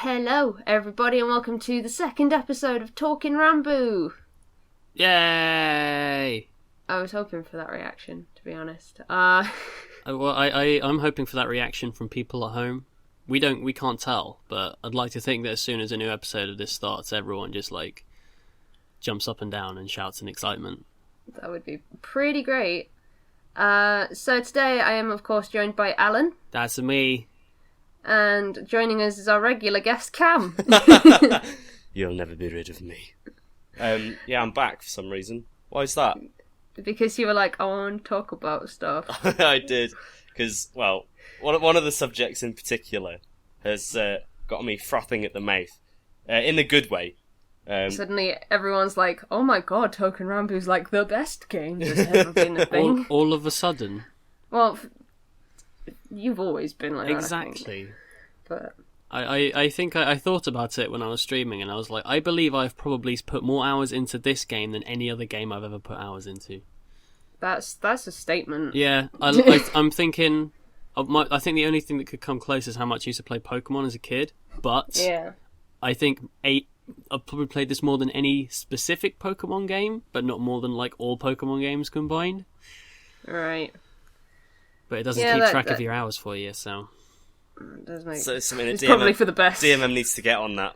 Hello, everybody, and welcome to the second episode of Talkin Ranbu. Yay! I was hoping for that reaction, to be honest. Well, I'm hoping for that reaction from people at home. We can't tell, but I'd like to think that as soon as a new episode of this starts, everyone just jumps up and down and shouts in excitement. That would be pretty great. So today I am, of course, joined by Alan. That's me. And joining us is our regular guest, Cam. You'll never be rid of me. Yeah, I'm back for some reason. Why is that? Because you were like, I want to talk about stuff. I did. Because, well, one of the subjects in particular has got me frothing at the mouth. In a good way. Suddenly everyone's like, oh my god, Touken Ranbu's like the best game that's ever been a thing. All of a sudden. Well, you've always been like exactly. That, but I think I thought about it when I was streaming, and I was like, I believe I've probably put more hours into this game than any other game I've ever put hours into. That's a statement. Yeah, I'm thinking. I think the only thing that could come close is how much I used to play Pokemon as a kid. But yeah, I think I've probably played this more than any specific Pokemon game, but not more than all Pokemon games combined. Right. But it doesn't keep track of your hours for you, so... It does make... So it's something that it's probably for the best. DMM needs to get on that.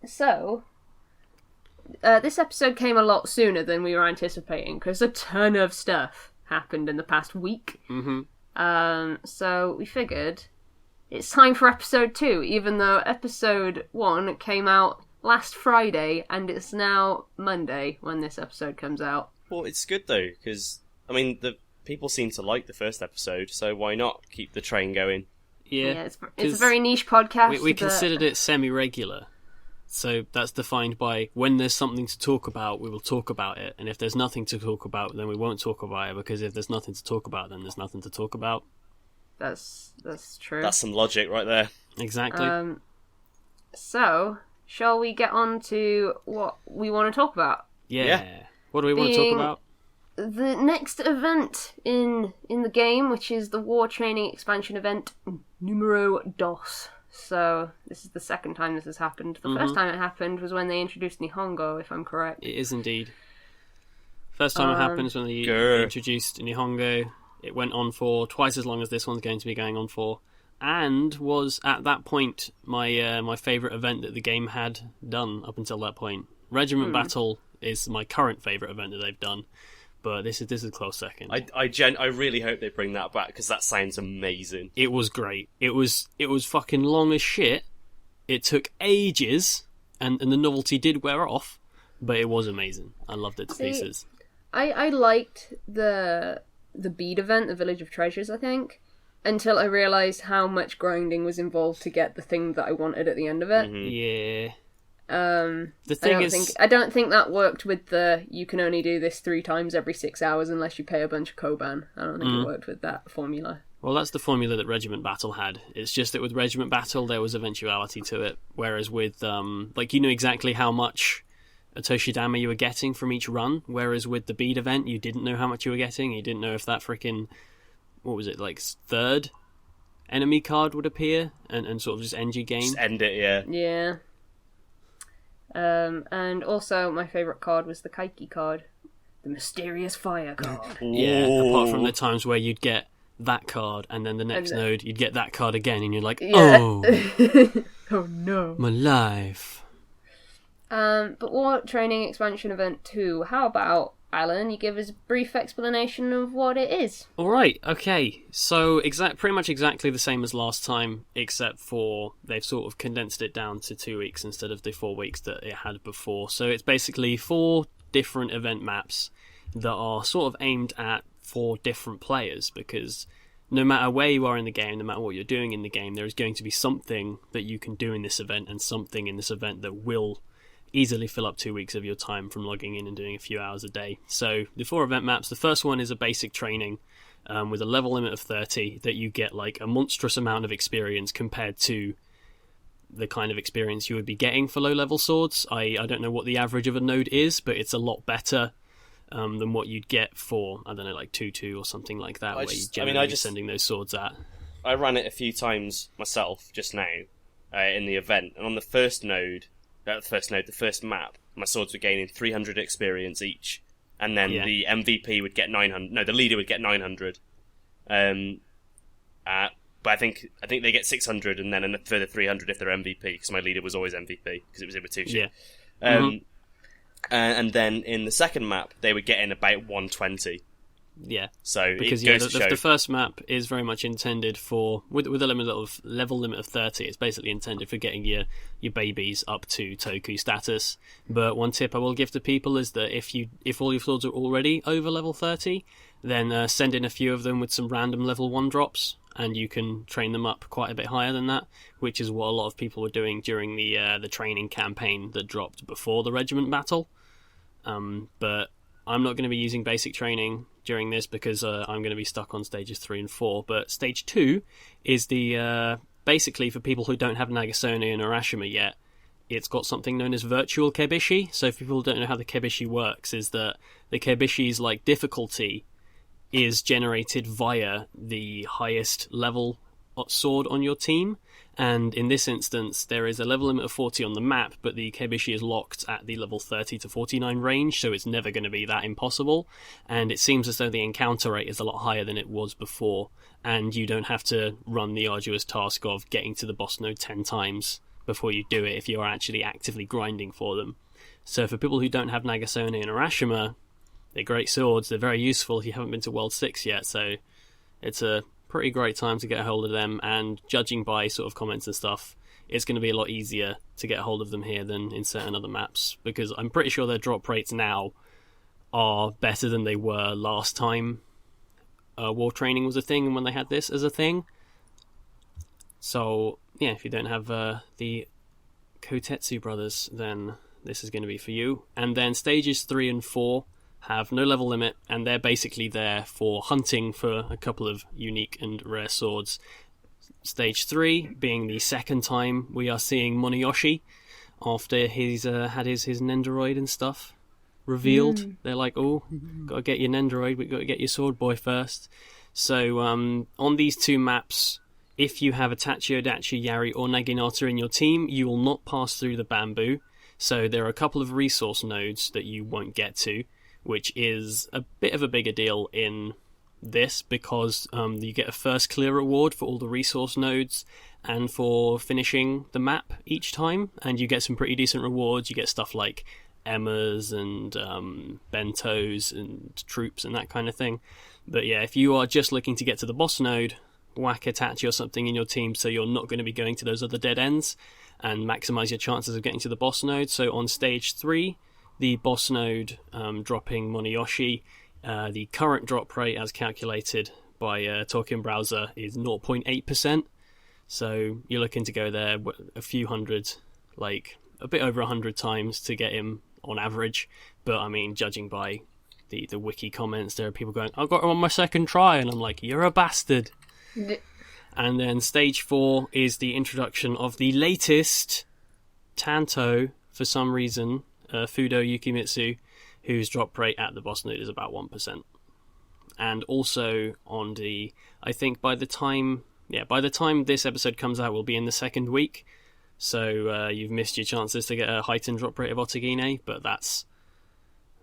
So... this episode came a lot sooner than we were anticipating, because a ton of stuff happened in the past week. Mm-hmm. So we figured it's time for episode 2, even though episode 1 came out last Friday, and it's now Monday when this episode comes out. Well, it's good though, because... I mean, the people seem to like the first episode, so why not keep the train going? Yeah, it's a very niche podcast. We considered it semi-regular, so that's defined by when there's something to talk about, we will talk about it, and if there's nothing to talk about, then we won't talk about it, because if there's nothing to talk about, then there's nothing to talk about. That's true. That's some logic right there. Exactly. So, shall we get on to what we want to talk about? Yeah. What do we want to talk about? The next event in the game, which is the War Training Expansion event Numero Dos. So, this is the second time this has happened. The first time it happened was when they introduced Nihongo, if I'm correct. It is indeed. First time it happened was when they introduced Nihongo. It went on for twice as long as this one's going to be going on for. And was, at that point, my favourite event that the game had done up until that point. Regiment Battle is my current favourite event that they've done. But this is a close second. I really hope they bring that back, because that sounds amazing. It was great. It was fucking long as shit. It took ages, and the novelty did wear off, but it was amazing. I loved it to pieces. I liked the bead event, the Village of Treasures, I think, until I realised how much grinding was involved to get the thing that I wanted at the end of it. Mm-hmm. Yeah. The thing I don't think that worked with the you can only do this 3 times every 6 hours unless you pay a bunch of Koban. I don't think it worked with that formula. Well, that's the formula that Regiment Battle had. It's just that with Regiment Battle there was eventuality to it, whereas with you knew exactly how much Toshidama you were getting from each run, whereas with the bead event you didn't know how much you were getting. You didn't know if that freaking third enemy card would appear and sort of just end your game. Just end it, yeah. Yeah. And also, my favourite card was the Kaiki card. The Mysterious Fire card. Yeah, apart from the times where you'd get that card, and then the next node, you'd get that card again, and you're like, oh! Oh no. My life. But War Training Expansion Event 2, how about, Alan, you give us a brief explanation of what it is? Alright, okay. So, pretty much exactly the same as last time, except for they've sort of condensed it down to 2 weeks instead of the 4 weeks that it had before. So it's basically 4 different event maps that are sort of aimed at 4 different players, because no matter where you are in the game, no matter what you're doing in the game, there is going to be something that you can do in this event and something in this event that will easily fill up 2 weeks of your time from logging in and doing a few hours a day. So the 4 event maps, the first one is a basic training with a level limit of 30 that you get a monstrous amount of experience compared to the kind of experience you would be getting for low level swords. I don't know what the average of a node is, but it's a lot better than what you'd get for, I don't know, 2-2 or something like that, where you're generally sending those swords at. I ran it a few times myself just now in the event, and on the first map, my swords were gaining 300 experience each, and then the MVP would get 900. No, the leader would get 900. But I think they get 600, and then a further 300 if they're MVP, because my leader was always MVP because it was Ibatushi. Yeah. And then in the second map, they were getting about 120. Yeah. So because the first map is very much intended for with a level limit of 30. It's basically intended for getting your babies up to Toku status. But one tip I will give to people is that if all your swords are already over level 30, then send in a few of them with some random level 1 drops, and you can train them up quite a bit higher than that, which is what a lot of people were doing during the training campaign that dropped before the regiment battle. But I'm not going to be using basic training during this because I'm going to be stuck on stages 3 and 4. But stage 2 is the basically for people who don't have Nagasone and Urashima yet. It's got something known as virtual kebishi. So if people don't know how the kebishi works, is that the kebishi's difficulty is generated via the highest level sword on your team, and in this instance there is a level limit of 40 on the map, but the kebishi is locked at the level 30 to 49 range, so it's never going to be that impossible, and it seems as though the encounter rate is a lot higher than it was before, and you don't have to run the arduous task of getting to the boss node 10 times before you do it if you're actually actively grinding for them. So for people who don't have Nagasone and Urashima, they're great swords, they're very useful if you haven't been to World 6 yet, so it's a pretty great time to get a hold of them, and judging by sort of comments and stuff, it's going to be a lot easier to get a hold of them here than in certain other maps, because I'm pretty sure their drop rates now are better than they were last time war training was a thing and when they had this as a thing. So yeah, if you don't have the Kotetsu brothers, then this is going to be for you. And then stages 3 and 4 have no level limit, and they're basically there for hunting for a couple of unique and rare swords. Stage 3 being the second time we are seeing Moniyoshi after he's had his Nendoroid and stuff revealed. They're like, oh, gotta get your Nendoroid, we've got to get your sword boy first. So on these two maps, if you have Itachi, Odachi, Yari or Naginata in your team, you will not pass through the bamboo. So there are a couple of resource nodes that you won't get to, which is a bit of a bigger deal in this because you get a first clear reward for all the resource nodes and for finishing the map each time, and you get some pretty decent rewards. You get stuff like Emmas and bentos and troops and that kind of thing. But yeah, if you are just looking to get to the boss node, whack Itachi or something in your team so you're not going to be going to those other dead ends, and maximize your chances of getting to the boss node. So on stage 3, the boss node dropping Moniyoshi, the current drop rate as calculated by Talkin Browser is 0.8%. So you're looking to go there a few hundred, like a bit over 100 times to get him on average. But I mean, judging by the wiki comments, there are people going, I got him on my second try, and I'm like, you're a bastard. And then stage 4 is the introduction of the latest Tanto, for some reason, Fudou Yukimitsu, whose drop rate at the boss node is about 1%. And also on the, I think by the time this episode comes out, we'll be in the second week. So you've missed your chances to get a heightened drop rate of Otogine, but that's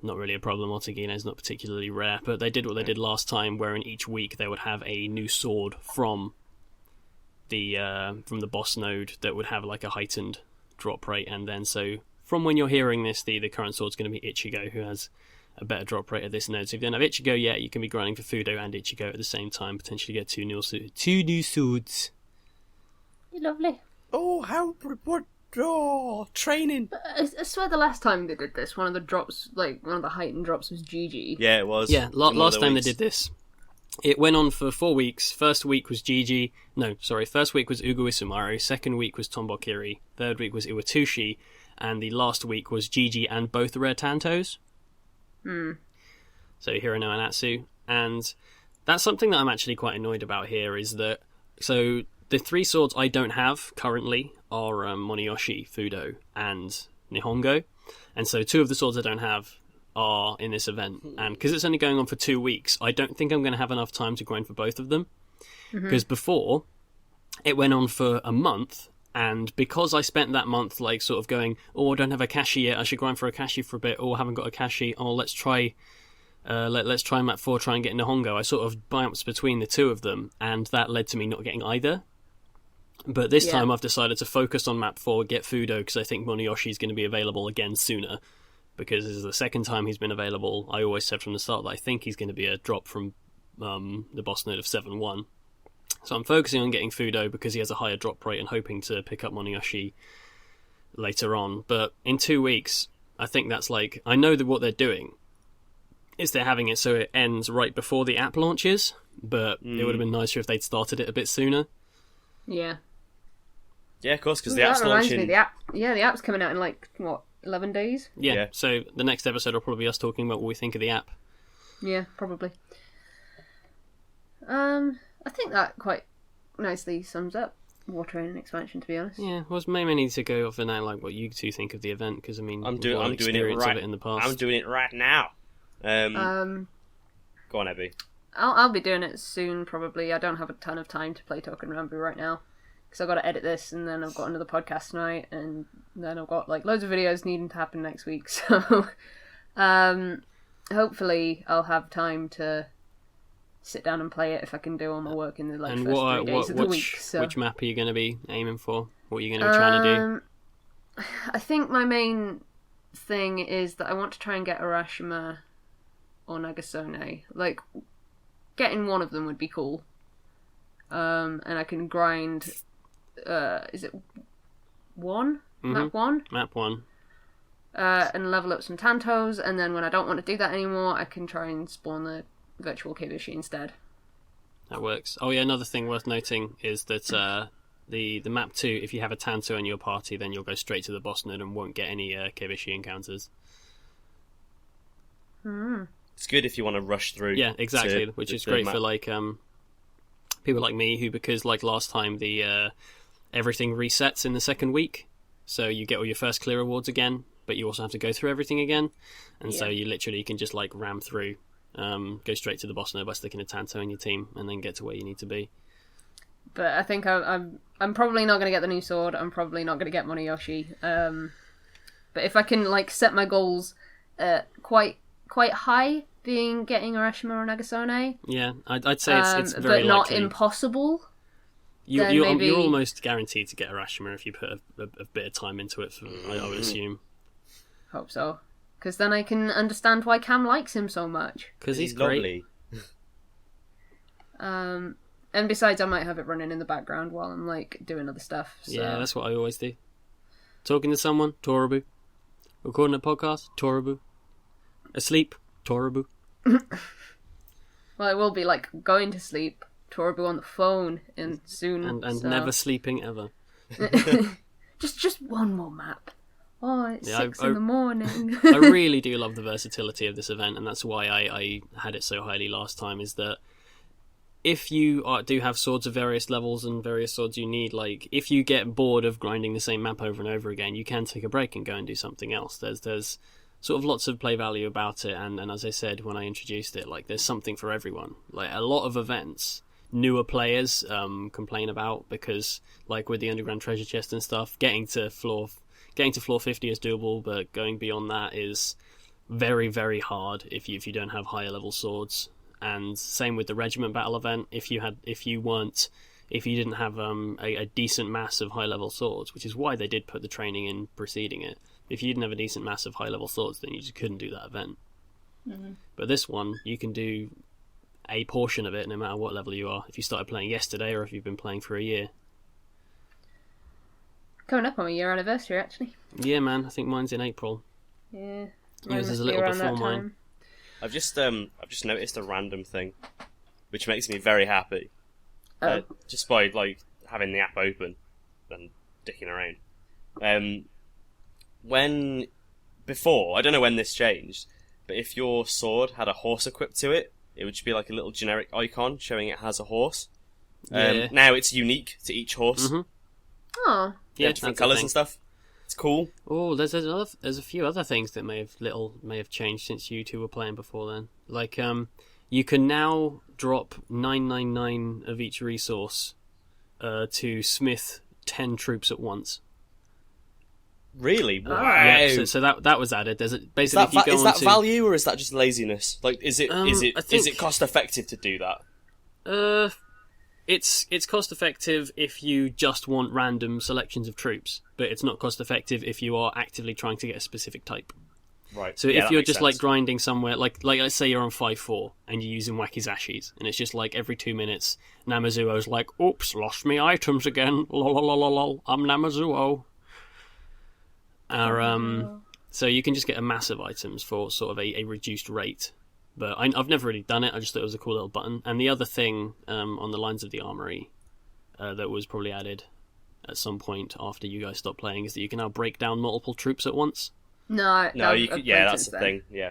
not really a problem. Otogine is not particularly rare, but they did what they did last time, where in each week they would have a new sword from the boss node that would have like a heightened drop rate, and then so from when you're hearing this, the current sword's going to be Ichigo, who has a better drop rate at this node. So if you don't have Ichigo yet, you can be grinding for Fudou and Ichigo at the same time, potentially get two new swords. Lovely. Oh, training. I swear the last time they did this, one of the heightened drops was GG. Yeah, it was. Yeah, last time they did this, it went on for 4 weeks. First week was GG. No, sorry. First week was Uguisumaru. Second week was Tombokiri. Third week was Iwatushi. And the last week was GG and both rare Tantos. So Hirono and Atsu. And that's something that I'm actually quite annoyed about here, is that, so the 3 swords I don't have currently are Moniyoshi, Fudou, and Nihongo. And so 2 of the swords I don't have are in this event. And because it's only going on for 2 weeks, I don't think I'm going to have enough time to grind for both of them. Because before, it went on for a month. And because I spent that month like sort of going, oh, I don't have a Kashi yet, I should grind for a Kashi for a bit. Oh, I haven't got a Kashi. Oh, let's try map 4, try and get into Hongo. I sort of bounced between the two of them, and that led to me not getting either. But this time I've decided to focus on map 4, get Fudou, because I think Moniyoshi is going to be available again sooner. Because this is the second time he's been available. I always said from the start that I think he's going to be a drop from the boss node of 7-1. So I'm focusing on getting Fudou because he has a higher drop rate and hoping to pick up Moniyoshi later on. But in 2 weeks, I think that's like... I know that what they're doing is they're having it so it ends right before the app launches, but it would have been nicer if they'd started it a bit sooner. Yeah. Yeah, of course, because the app's launching... the app's coming out in 11 days? Yeah, so the next episode will probably be us talking about what we think of the app. Yeah, probably. I think that quite nicely sums up War Training Expansion, to be honest. Yeah, well, maybe need to go over now, like what you two think of the event, because I mean, I'm doing it right. Of it in the past. I'm doing it right now. Go on, Abby. I'll be doing it soon, probably. I don't have a ton of time to play Touken Ranbu right now, because I've got to edit this, and then I've got another podcast tonight, and then I've got loads of videos needing to happen next week. So, hopefully, I'll have time to sit down and play it if I can do all my work in the first 3 days of the week. So. Which map are you going to be aiming for? What are you going to be trying to do? I think my main thing is that I want to try and get Arashima or Nagasone. Getting one of them would be cool. And I can grind... is it 1? Mm-hmm. Map 1? Map 1. And level up some Tantos, and then when I don't want to do that anymore, I can try and spawn the virtual Kibushi instead. That works. Oh yeah, another thing worth noting is that the map 2, if you have a Tanto in your party, then you'll go straight to the boss node and won't get any Kibushi encounters. It's good if you want to rush through. Yeah, exactly, which is great for people like me who, because last time the everything resets in the second week, so you get all your first clear rewards again, but you also have to go through everything again, and so you literally can just ram through. Go straight to the boss node by sticking a Tanto in your team and then get to where you need to be. But I think I'm probably not going to get the new sword. I'm probably not going to get Moniyoshi. But if I can set my goals quite high, being getting Arashima or Nagasone. Yeah, I'd say it's very but not likely. Impossible. You're almost guaranteed to get Arashima if you put a bit of time into it. I would assume. Hope so. Because then I can understand why Cam likes him so much. Because he's great. And besides, I might have it running in the background while I'm doing other stuff. So. Yeah, that's what I always do. Talking to someone, Torabu. Recording a podcast, Torabu. Asleep, Torabu. Well, it will be going to sleep, Torabu on the phone, and soon. And never sleeping ever. just one more map. Oh, it's 6 in the morning. I really do love the versatility of this event, and that's why I had it so highly last time, is that if you do have swords of various levels and various swords you need, if you get bored of grinding the same map over and over again, you can take a break and go and do something else. There's sort of lots of play value about it, and as I said when I introduced it, there's something for everyone. A lot of events, newer players complain about, because with the underground treasure chest and stuff, getting to floor 50 is doable, but going beyond that is very, very hard if you don't have higher level swords. And same with the regiment battle event. If you didn't have a decent mass of high level swords, which is why they did put the training in preceding it. If you didn't have a decent mass of high level swords, then you just couldn't do that event. Mm-hmm. But this one, you can do a portion of it no matter what level you are. If you started playing yesterday or if you've been playing for a year. Coming up on my year anniversary, actually. Yeah, man. I think mine's in April. Yeah. Yours is a little before mine. I've just noticed a random thing, which makes me very happy. Just by having the app open and dicking around. Before, I don't know when this changed, but if your sword had a horse equipped to it, it would just be a little generic icon showing it has a horse. Now it's unique to each horse. Mm-hmm. Oh. Yeah, different colours and stuff. It's cool. Oh, there's a few other things that may have changed since you two were playing before then. You can now drop 999 of each resource to smith 10 troops at once. Really? Wow. Yeah, so that was added. There's basically Is that value or is that just laziness? Like, is it cost effective to do that? It's cost effective if you just want random selections of troops, but it's not cost effective if you are actively trying to get a specific type. Right. So if you're just like grinding somewhere, like let's say you're on 5-4 and you're using Wakizashis, and it's just like every 2 minutes, Namazuo's like, "Oops, lost me items again. Lol, I'm Namazuo." So you can just get a massive items for sort of a reduced rate. But I've never really done it. I just thought it was a cool little button. And the other thing on the lines of the armory that was probably added at some point after you guys stopped playing is that you can now break down multiple troops at once. No, you could, that's the thing. Yeah.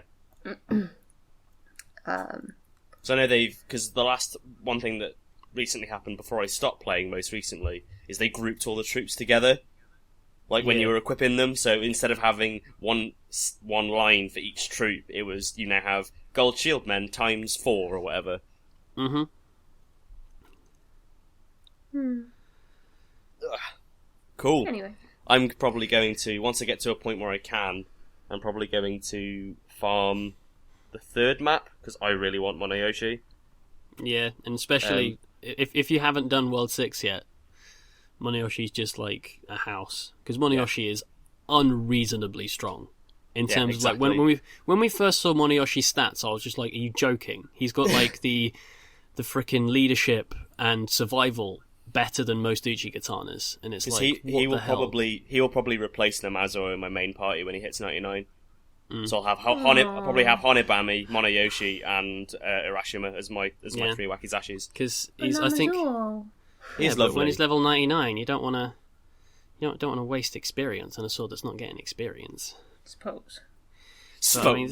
So I know because the last one thing that recently happened before I stopped playing most recently is they grouped all the troops together. Like when you were equipping them, so instead of having one line for each troop, it was you now have gold shield men times 4 or whatever. Mm-hmm. Cool. Anyway. I'm probably going to, once I get to a point where I can, I'm probably going to farm the 3rd map, because I really want Monoyoshi. Yeah, and especially if you haven't done World 6 yet, Moneyoshi's just like a house, because Monoyoshi is unreasonably strong in terms of like when we first saw Moneyoshi's stats, I was just like, are you joking? He's got like the freaking leadership and survival better than most Uchikatanas, and it's like he will probably replace Namazo in my main party when he hits 99. So I'll probably have Honibami, Monoyoshi, and Urashima as my 3 Wakizashis. Because I think he's lovely. When he's level 99, you don't want to waste experience on a sword that's not getting experience. Suppose. So, I mean,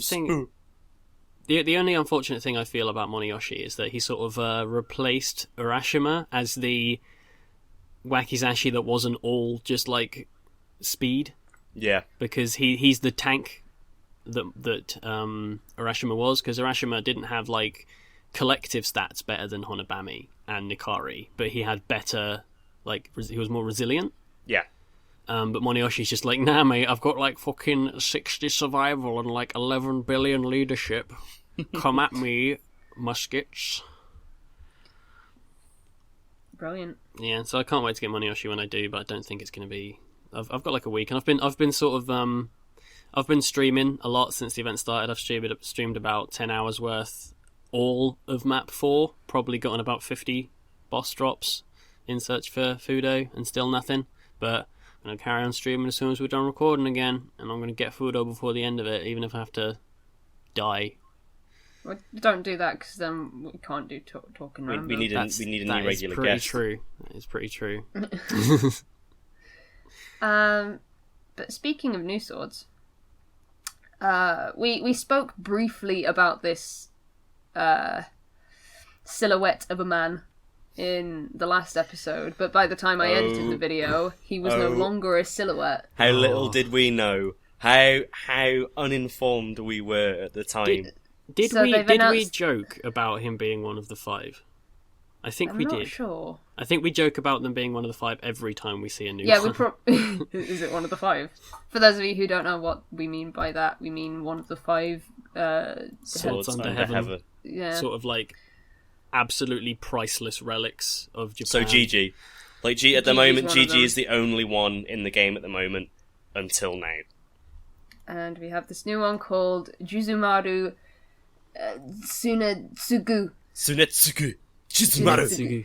the only unfortunate thing I feel about Monoyoshi is that he sort of replaced Urashima as the Wakizashi that wasn't all just like speed. Yeah. Because he's the tank that Urashima was, because Urashima didn't have like collective stats better than Honibami and Nikari, but he had better, like, he was more resilient. Yeah. But Moniyoshi's just like, nah, mate, I've got like fucking 60 survival and like 11 billion leadership. Come at me, muskets. Brilliant. Yeah, so I can't wait to get Moniyoshi when I do, but I don't think it's going to be. I've got like a week, and I've been sort of I've been streaming a lot since the event started. I've streamed about 10 hours worth, all of map 4. Probably gotten about 50 boss drops in search for Fudou, and still nothing. But I'm going to carry on streaming as soon as we're done recording again, and I'm going to get Fudou before the end of it, even if I have to die. Well, don't do that, because then we can't do Talkin Ranbu. We need a new regular guest. That is pretty true. But speaking of new swords, we spoke briefly about this silhouette of a man in the last episode, but by the time I edited the video, he was no longer a silhouette. How little did we know? How uninformed we were at the time. Did we joke about him being one of the 5? I think we did. I'm not sure. I think we joke about them being one of the 5 every time we see a new one. Is it one of the 5? For those of you who don't know what we mean by that, we mean one of the 5 swords under heaven. Yeah. Sort of like absolutely priceless relics of Japan. So GG. Like at the moment, GG is the only one in the game at the moment until now. And we have this new one called Juzumaru Sunetsugu. Juzumaru.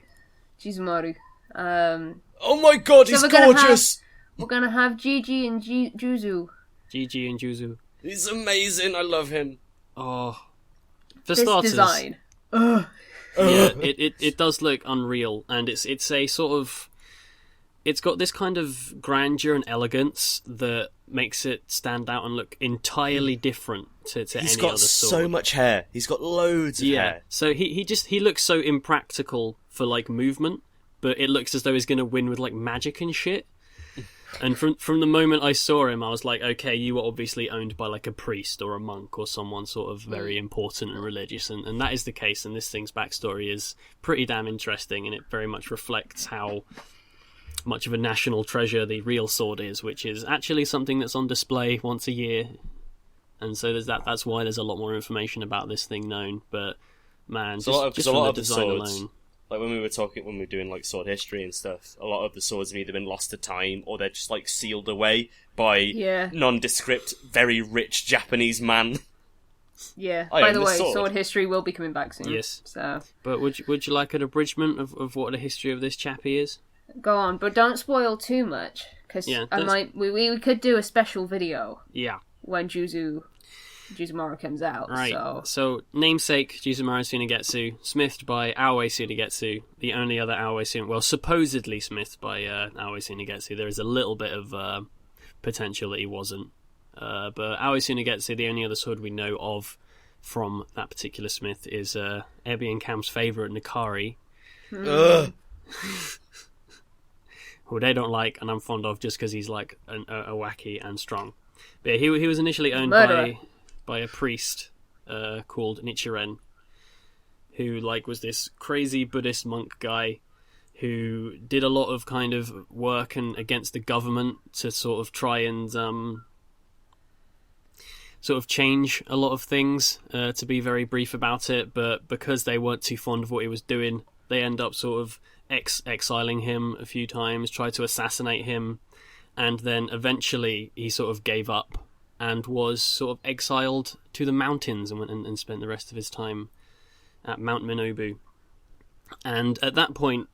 Oh my god, he's gorgeous! We're gonna have Gigi and Juzu. Gigi and Juzu. He's amazing, I love him. Oh. For this starters, design. Yeah, it does look unreal, and it's a sort of... It's got this kind of grandeur and elegance that makes it stand out and look entirely different to any other sword. He's got so much hair. He's got loads of hair. So he looks so impractical for like movement, but it looks as though he's going to win with like magic and shit. And from the moment I saw him, I was like, okay, you were obviously owned by like a priest or a monk or someone sort of very important and religious, and that is the case. And this thing's backstory is pretty damn interesting, and it very much reflects how much of a national treasure the real sword is, which is actually something that's on display once a year. And so there's that. That's why there's a lot more information about this thing known. But man, just a lot from of the the design swords, alone. like when we were doing like sword history and stuff, a lot of the swords have either been lost to time or they're just like sealed away by nondescript, very rich Japanese man. Yeah. I By own the this way, sword. sword history will be coming back soon. Yes. So But would you like an abridgment of what the history of this chappie is? go on, but don't spoil too much, because Yeah, we could do a special video Yeah. when Juzumaru comes out. Right. So namesake Juzumaru Tsunagetsu, smithed by Aoi Tsunagetsu, the only other Aoi Tsunagetsu, well, supposedly smithed by Aoi Tsunagetsu. There is a little bit of potential that he wasn't. But Aoi Tsunagetsu, the only other sword we know of from that particular smith, is Ebi and Cam's favourite, Nakari, Ugh. who they don't like, and I'm fond of just because he's like a wacky and strong. But yeah, he was initially owned by a priest called Nichiren, who like was this crazy Buddhist monk guy who did a lot of kind of work and against the government to sort of try and sort of change a lot of things, to be very brief about it. But because they weren't too fond of what he was doing, they end up sort of exiling him a few times, tried to assassinate him, and then eventually he sort of gave up and was sort of exiled to the mountains and went and spent the rest of his time at Mount Minobu. And at that point,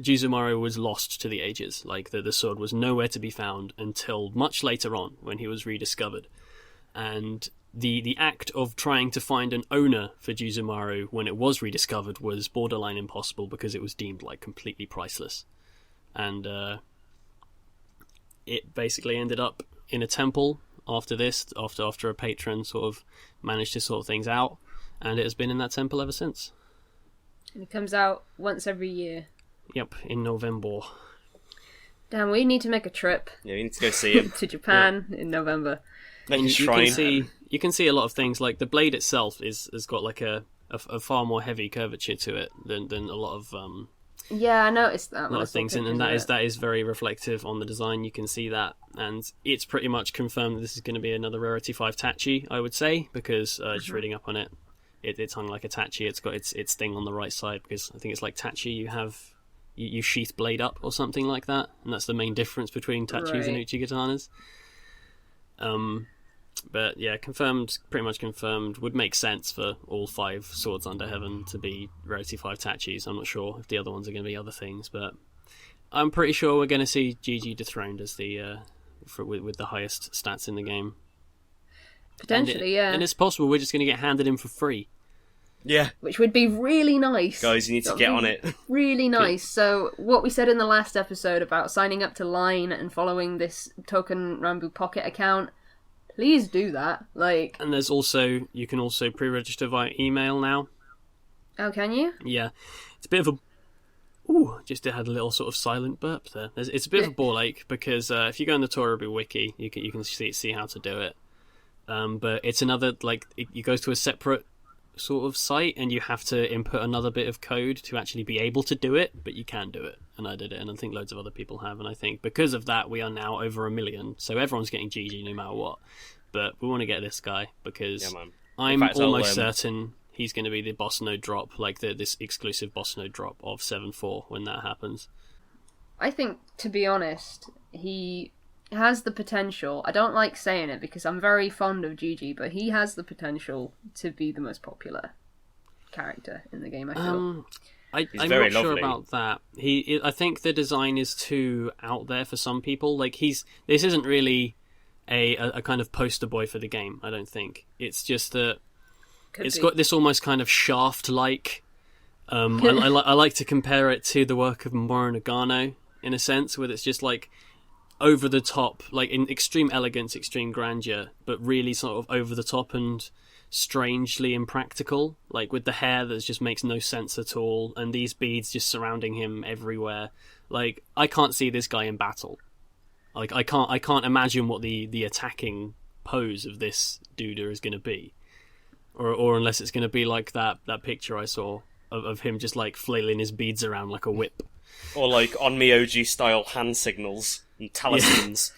Juzumaru was lost to the ages. Like, the sword was nowhere to be found until much later on, when he was rediscovered. And the act of trying to find an owner for Juzumaru when it was rediscovered was borderline impossible, because it was deemed like completely priceless. And it basically ended up in a temple after this, after a patron sort of managed to sort things out, and it has been in that temple ever since. And it comes out once every year. Yep, in November. Damn, we need to make a trip Yeah, you need to go see him. to Japan in November. Like And a shrine. you can see a lot of things. Like the blade itself has got like a far more heavy curvature to it than a lot of Yeah, I noticed that. a lot of things, and that is very reflective on the design. You can see that, and it's pretty much confirmed that this is going to be another Rarity 5 Tachi, I would say, because just reading up on it, it's hung like a Tachi. It's got its thing on the right side, because I think it's like Tachi, you sheath blade up or something like that, and that's the main difference between Tachis and Uchigatanas. But yeah, pretty much confirmed. Would make sense for all 5 swords under heaven to be Rarity 5 Tachis. I'm not sure if the other ones are going to be other things, but I'm pretty sure we're going to see Gigi dethroned as the with the highest stats in the game. Potentially, yeah. And it's possible we're just going to get handed in for free. Yeah. Which would be really nice. Guys, you need to get on it. Really nice. So, what we said in the last episode about signing up to Line and following this Touken Ranbu Pocket account, please do that. Like, And you can also pre-register via email now. oh, can you? Yeah, it's a bit of a... Ooh, just had a little sort of silent burp there. It's a bit of a ball ache, because if you go on the Torabu wiki, you can see how to do it. But it's another, like, it goes to a separate sort of site, and you have to input another bit of code to actually be able to do it, but you can do it. And I did it, and I think loads of other people have, and I think because of that, we are now over 1 million. So everyone's getting GG no matter what. But we want to get this guy, because I'm almost certain he's going to be the boss node drop, like this exclusive boss node drop of 7-4 when that happens. I think, to be honest, he has the potential. I don't like saying it because I'm very fond of Gigi, but he has the potential to be the most popular character in the game, I feel. I'm not sure about that. I think the design is too out there for some people. Like, this isn't really a kind of poster boy for the game, I don't think. It's just that got this almost kind of Shaft-like... I like to compare it to the work of Moro Nagano, in a sense, where it's just like over the top, like in extreme elegance, extreme grandeur, but really sort of over the top and strangely impractical, like with the hair that just makes no sense at all, and these beads just surrounding him everywhere. Like, I can't see this guy in battle. Like I can't imagine what the attacking pose of this dude is going to be, or unless it's going to be like that picture I saw of him just like flailing his beads around like a whip, or like on Miyoji style hand signals and talismans.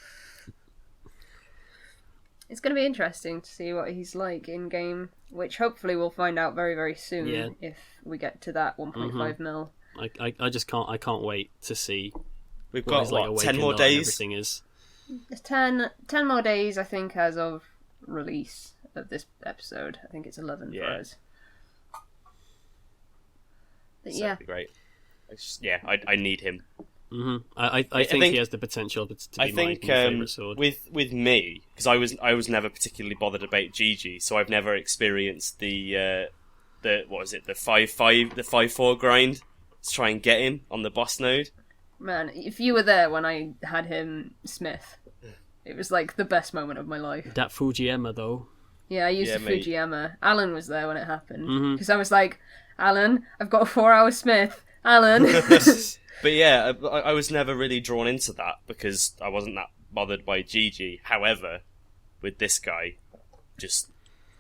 It's going to be interesting to see what he's like in game, which hopefully we'll find out very, very soon if we get to that 1.5 mil. I can't wait to see. We've got his, like, 10 more days. Everything is 10 more days, I think, as of release of this episode. I think it's 11 for us. But So great. I need him. Mm-hmm. I think he has the potential to be my favourite sword. With me, because I was never particularly bothered about Gigi, so I've never experienced the 5-4 grind to try and get him on the boss node. Man, if you were there when I had him Smith, it was like the best moment of my life. That Fujiyama though. Yeah, I used the Fujiyama. Alan was there when it happened because I was like, Alan, I've got a 4-hour Smith. Alan. But yeah, I was never really drawn into that because I wasn't that bothered by Gigi. However, with this guy,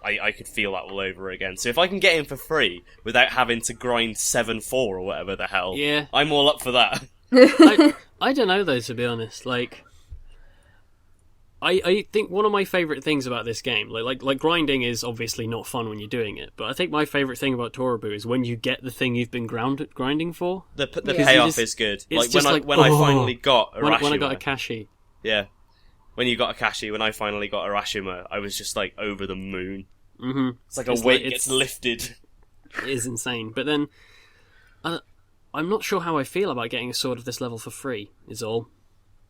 I could feel that all over again. So if I can get him for free without having to grind 7-4 or whatever the hell, I'm all up for that. I don't know though, to be honest. Like, I think one of my favourite things about this game, like grinding is obviously not fun when you're doing it, but I think my favourite thing about Torabu is when you get the thing you've been grinding for. The payoff is good. Like when I finally got Arashima. When I got Akashi. Yeah. When you got Akashi, when I finally got Arashima, I was just like over the moon. Mm-hmm. It's like a weight gets lifted. It is insane. But then, I'm not sure how I feel about getting a sword of this level for free, is all.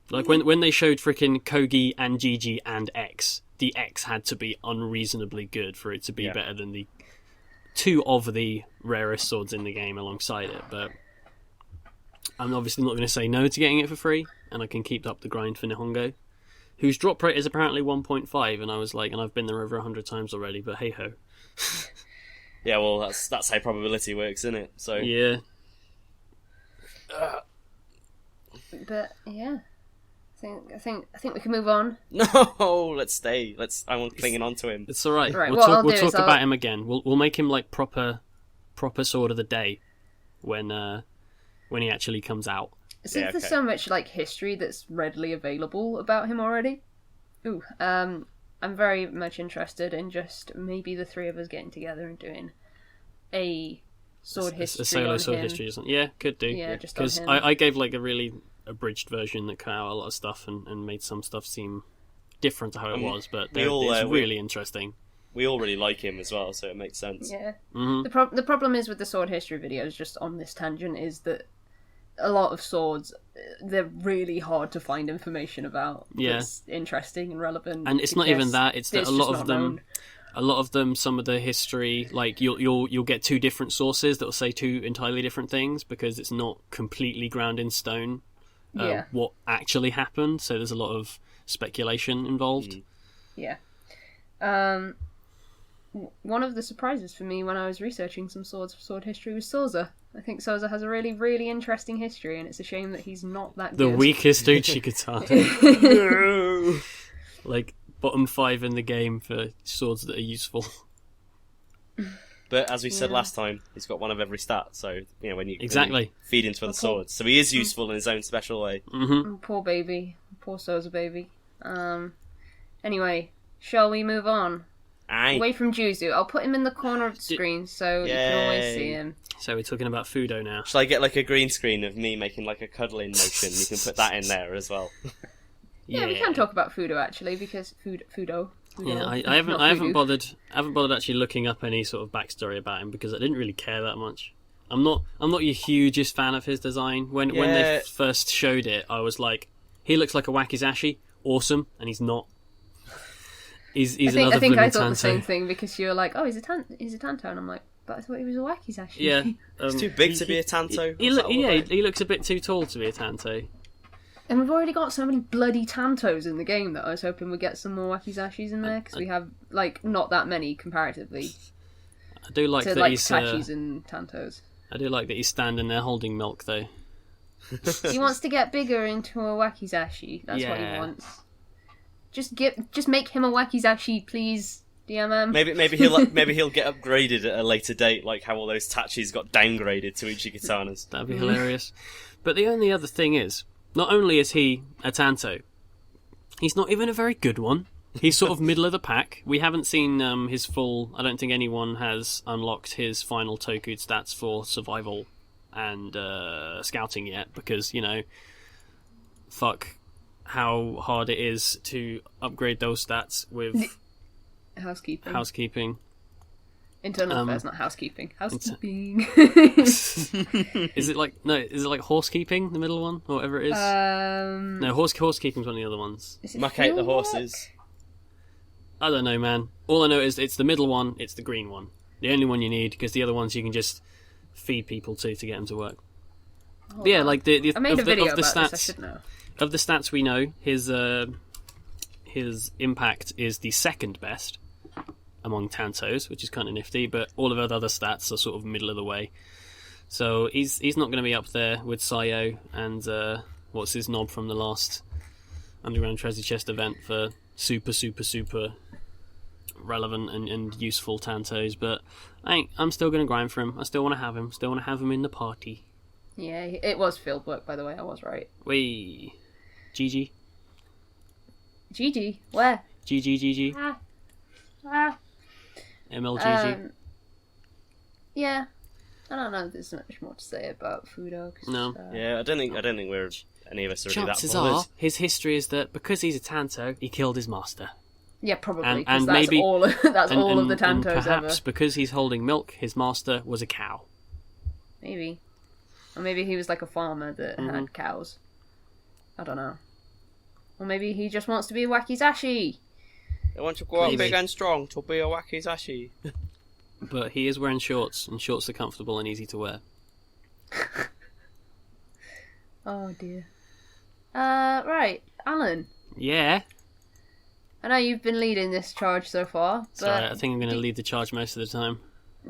Like, when they showed freaking Kogi and Gigi and X, the X had to be unreasonably good for it to be better than the two of the rarest swords in the game alongside it. But I'm obviously not going to say no to getting it for free, and I can keep up the grind for Nihongo, whose drop rate is apparently 1.5, and I was like, and I've been there over 100 times already, but hey-ho. Yeah, well, that's how probability works, isn't it? So yeah. But, yeah. I think we can move on. No, let's stay. I'm clinging on to him. It's all right. Right, we'll talk about him again. We'll make him like proper sword of the day when he actually comes out. Since there's so much like history that's readily available about him already. I'm very much interested in just maybe the three of us getting together and doing a sword history. A solo on sword him. history or something. Yeah, could do. Yeah, just because on him. I gave like a really abridged version that cut out a lot of stuff and made some stuff seem different to how it was, but it's really interesting. We all really like him as well, so it makes sense. Yeah. Mm-hmm. The problem is with the sword history videos, just on this tangent, is that a lot of swords, they're really hard to find information about. Yeah. That's interesting and relevant. And it's not even that, it's that a lot of them, some of the history, like you'll get two different sources that will say two entirely different things because it's not completely ground in stone what actually happened, so there's a lot of speculation involved. Yeah. One of the surprises for me when I was researching some sword history was Souza. I think Souza has a really, really interesting history, and it's a shame that he's not that good. The weakest Uchigatana. No. Like, bottom 5 in the game for swords that are useful. But as we said last time, he's got one of every stat, so when you feed into the swords, so he is useful in his own special way. Mm-hmm. Poor baby, poor Souza baby. Anyway, shall we move on? Aye. Away from Juzu. I'll put him in the corner of the screen so you can always see him. So we're talking about Fudou now. Shall I get like a green screen of me making like a cuddling motion? You can put that in there as well. Yeah, we can talk about Fudou actually because Fudou. Yeah, I haven't bothered actually looking up any sort of backstory about him because I didn't really care that much. I'm not your hugest fan of his design. When they first showed it, I was like, he looks like a Wakizashi, awesome, and he's not. He's another. I think I Tanto. thought the same thing because you were like, oh, he's a Tanto, and I'm like, but I thought he was a Wakizashi. Yeah, he's too big to be a Tanto. He looks a bit too tall to be a Tanto. And we've already got so many bloody Tantos in the game that I was hoping we'd get some more Wakizashis in there because we have like not that many comparatively. I do like to that like he's Tachis and Tantos. I do like that he's standing there holding milk though. He wants to get bigger into a wakizashi. That's what he wants. Just make him a wakizashi, please, DMM. Maybe he'll get upgraded at a later date, like how all those tachis got downgraded to Ichigatanas. That'd be hilarious. But the only other thing is, not only is he a Tanto, he's not even a very good one. He's sort of middle of the pack. We haven't seen his full... I don't think anyone has unlocked his final Toku stats for survival and scouting yet, because, fuck how hard it is to upgrade those stats with... Housekeeping. Internal affairs, not housekeeping. Housekeeping. Is it like horsekeeping, the middle one, or whatever it is? No, horsekeeping's one of the other ones. Muck out the horses. I don't know, man. All I know is it's the middle one, it's the green one. The only one you need, because the other ones you can just feed people to get them to work. But yeah, like I made a video about this, I should know. Of the stats we know, his impact is the second best among Tantos, which is kind of nifty, but all of our other stats are sort of middle of the way. So he's not going to be up there with Sayo and what's his knob from the last Underground Treasure Chest event for super relevant and useful Tantos, but I'm still going to grind for him. I still want to have him. Still want to have him in the party. Yeah, it was field work, by the way. I was right. Wee. GG. GG? Where? GG. MLGG. Yeah. I don't know if there's much more to say about Fudou. No. Yeah, I don't think we're any of us are really that Chances bothered. are, his history is that because he's a Tanto, he killed his master. Yeah, probably. And that's maybe all of the Tantos and perhaps ever. because he's holding milk, his master was a cow. Maybe. Or maybe he was like a farmer that had cows. I don't know. Or maybe he just wants to be a wakizashi. They want to grow up big and strong to be a wakizashi. But he is wearing shorts, and shorts are comfortable and easy to wear. Oh dear. Right, Alan. Yeah? I know you've been leading this charge so far. But Sorry, I think I'm going to lead the charge most of the time.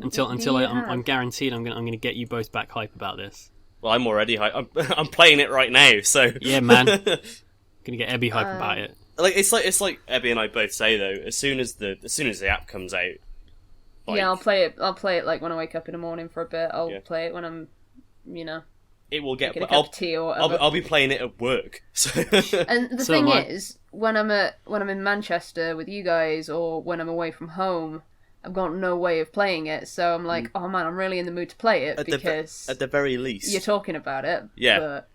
Until I'm guaranteed I'm going to get you both back hype about this. Well, I'm already hype. I'm playing it right now, so... Yeah, man. Going to get Ebby hype about it. It's like Ebby and I both say, though, as soon as the app comes out... Yeah, I'll play it like when I wake up in the morning for a bit. I'll play it when I'm, It will get... a cup of tea or whatever. I'll be playing it at work. So. And the thing is, when I'm in Manchester with you guys, or when I'm away from home, I've got no way of playing it. So I'm like, oh man, I'm really in the mood to play it because at the very least you're talking about it. Yeah, but...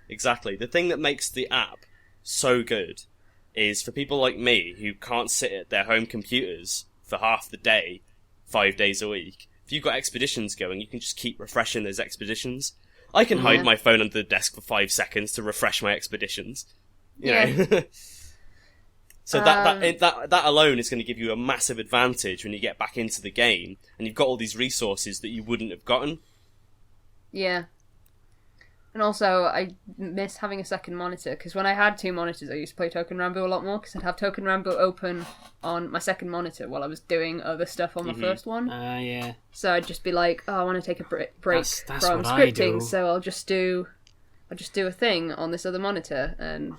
exactly. The thing that makes the app so good is for people like me who can't sit at their home computers for half the day, 5 days a week. If you've got expeditions going, you can just keep refreshing those expeditions. I can hide my phone under the desk for 5 seconds to refresh my expeditions. You know? So that alone is going to give you a massive advantage when you get back into the game, and you've got all these resources that you wouldn't have gotten. Yeah. And also, I miss having a second monitor, because when I had 2 monitors, I used to play Touken Ranbu a lot more, because I'd have Touken Ranbu open on my second monitor while I was doing other stuff on my first one. Yeah. So I'd just be like, oh, I want to take a break That's from what I scripting, do. so I'll just do a thing on this other monitor, and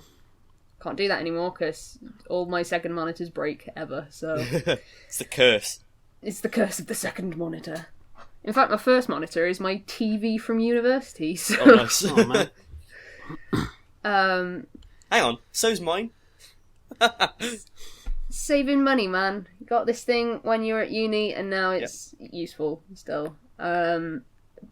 can't do that anymore, because all my second monitors break ever, so... It's the curse. It's the curse of the second monitor. In fact, my first monitor is my TV from university, so... Oh, nice. Oh, man. Hang on, so's mine. Saving money, man. You got this thing when you were at uni, and now it's useful still.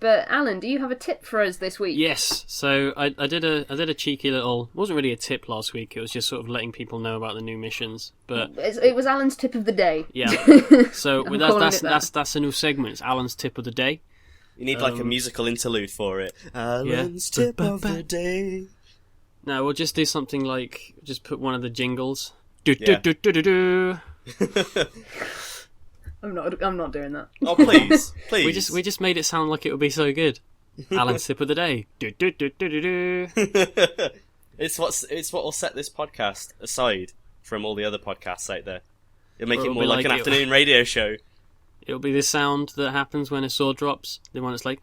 But Alan, do you have a tip for us this week? Yes. So I did a cheeky little. It wasn't really a tip last week. It was just sort of letting people know about the new missions. But it was Alan's tip of the day. Yeah. So that's a new segment. It's Alan's tip of the day. You need like a musical interlude for it. Alan's tip of the day. No, we'll just do something like just put one of the jingles. I'm not doing that. Oh please. We just made it sound like it would be so good. Alan's tip of the day. It's what will set this podcast aside from all the other podcasts out there. It'll make it more like an afternoon radio show. It'll be the sound that happens when a sword drops. The one that's like...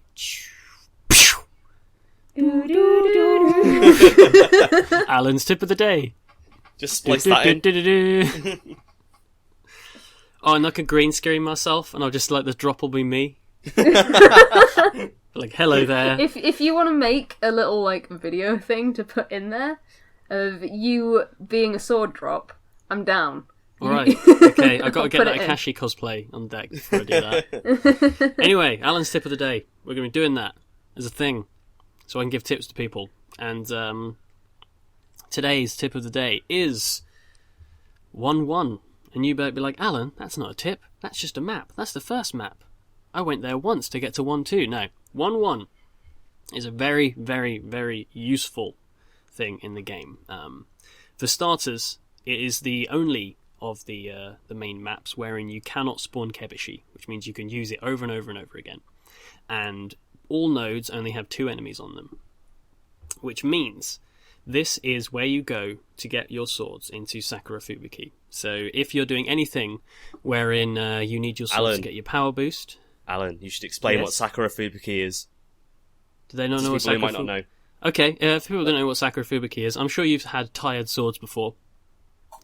Alan's tip of the day. Just splice that in. Oh, and I could green screen myself, and I'll just the drop will be me. Like, hello there. If you want to make a little video thing to put in there of you being a sword drop, I'm down. Alright, okay, I've got to get that Akashi cosplay on deck before I do that. Anyway, Alan's tip of the day. We're going to be doing that as a thing, so I can give tips to people. And today's tip of the day is 1-1. And you better be like, Alan, that's not a tip, that's just a map. That's the first map. I went there once to get to 1-2. No, 1-1 is a very, very, very useful thing in the game. For starters, it is the only of the main maps wherein you cannot spawn Kebishi, which means you can use it over and over and over again. And all nodes only have 2 enemies on them, which means this is where you go to get your swords into Sakura Fubuki. So if you're doing anything wherein you need your swords to get your power boost... Alan, you should explain what Sakura Fubuki is. Do they not know what Sakura might not know. Okay, if people don't know what Sakura Fubuki is, I'm sure you've had tired swords before.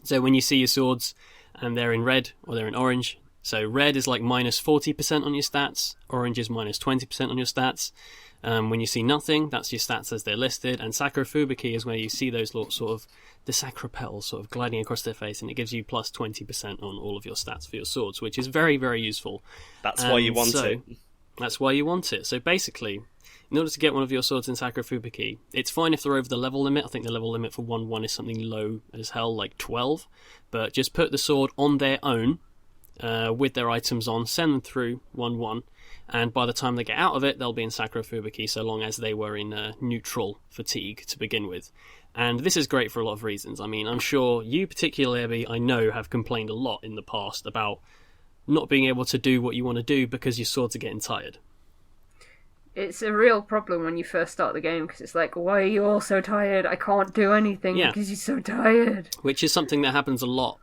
So when you see your swords and they're in red or they're in orange, so red is minus 40% on your stats, orange is minus 20% on your stats. When you see nothing, that's your stats as they're listed, and Sakura Fubuki is where you see those the Sakura petals sort of gliding across their face, and it gives you plus 20% on all of your stats for your swords, which is very, very useful. That's why you want it. That's why you want it. So basically, in order to get one of your swords in Sakura Fubuki, it's fine if they're over the level limit. I think the level limit for 1-1 is something low as hell, like 12. But just put the sword on their own, with their items on, send them through 1-1, and by the time they get out of it, they'll be in Sakura Fubuki, so long as they were in neutral fatigue to begin with. And this is great for a lot of reasons. I mean, I'm sure you particularly, Abby, I know, have complained a lot in the past about not being able to do what you want to do because your swords are getting tired. It's a real problem when you first start the game, because it's like, why are you all so tired? I can't do anything because you're so tired. Which is something that happens a lot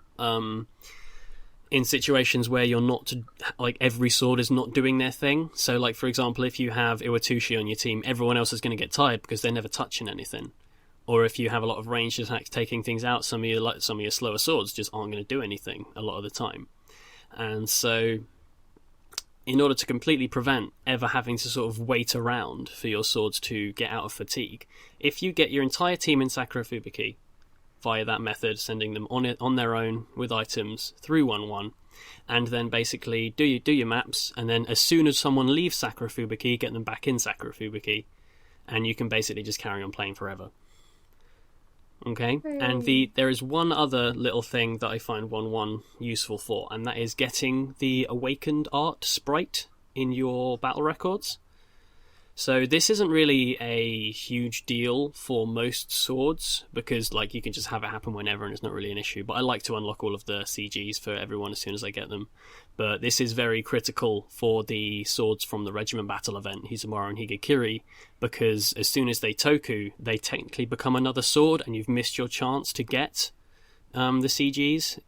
in situations where you're not, every sword is not doing their thing. So, for example, if you have Iwatushi on your team, everyone else is going to get tired because they're never touching anything. Or if you have a lot of ranged attacks taking things out, some of your slower swords just aren't going to do anything a lot of the time. And so, in order to completely prevent ever having to sort of wait around for your swords to get out of fatigue, if you get your entire team in Sakura Fubuki via that method, sending them on their own with items through 1-1, and then basically do your maps, and then as soon as someone leaves Sakura Fubuki, get them back in Sakura Fubuki, and you can basically just carry on playing forever. Okay, and there is one other little thing that I find 1-1 useful for, and that is getting the Awakened Art sprite in your battle records. So this isn't really a huge deal for most swords, because you can just have it happen whenever and it's not really an issue, but I like to unlock all of the CGs for everyone as soon as I get them. But this is very critical for the swords from the Regiment Battle event, Hizumaru and Higekiri, because as soon as they toku, they technically become another sword, and you've missed your chance to get the CGs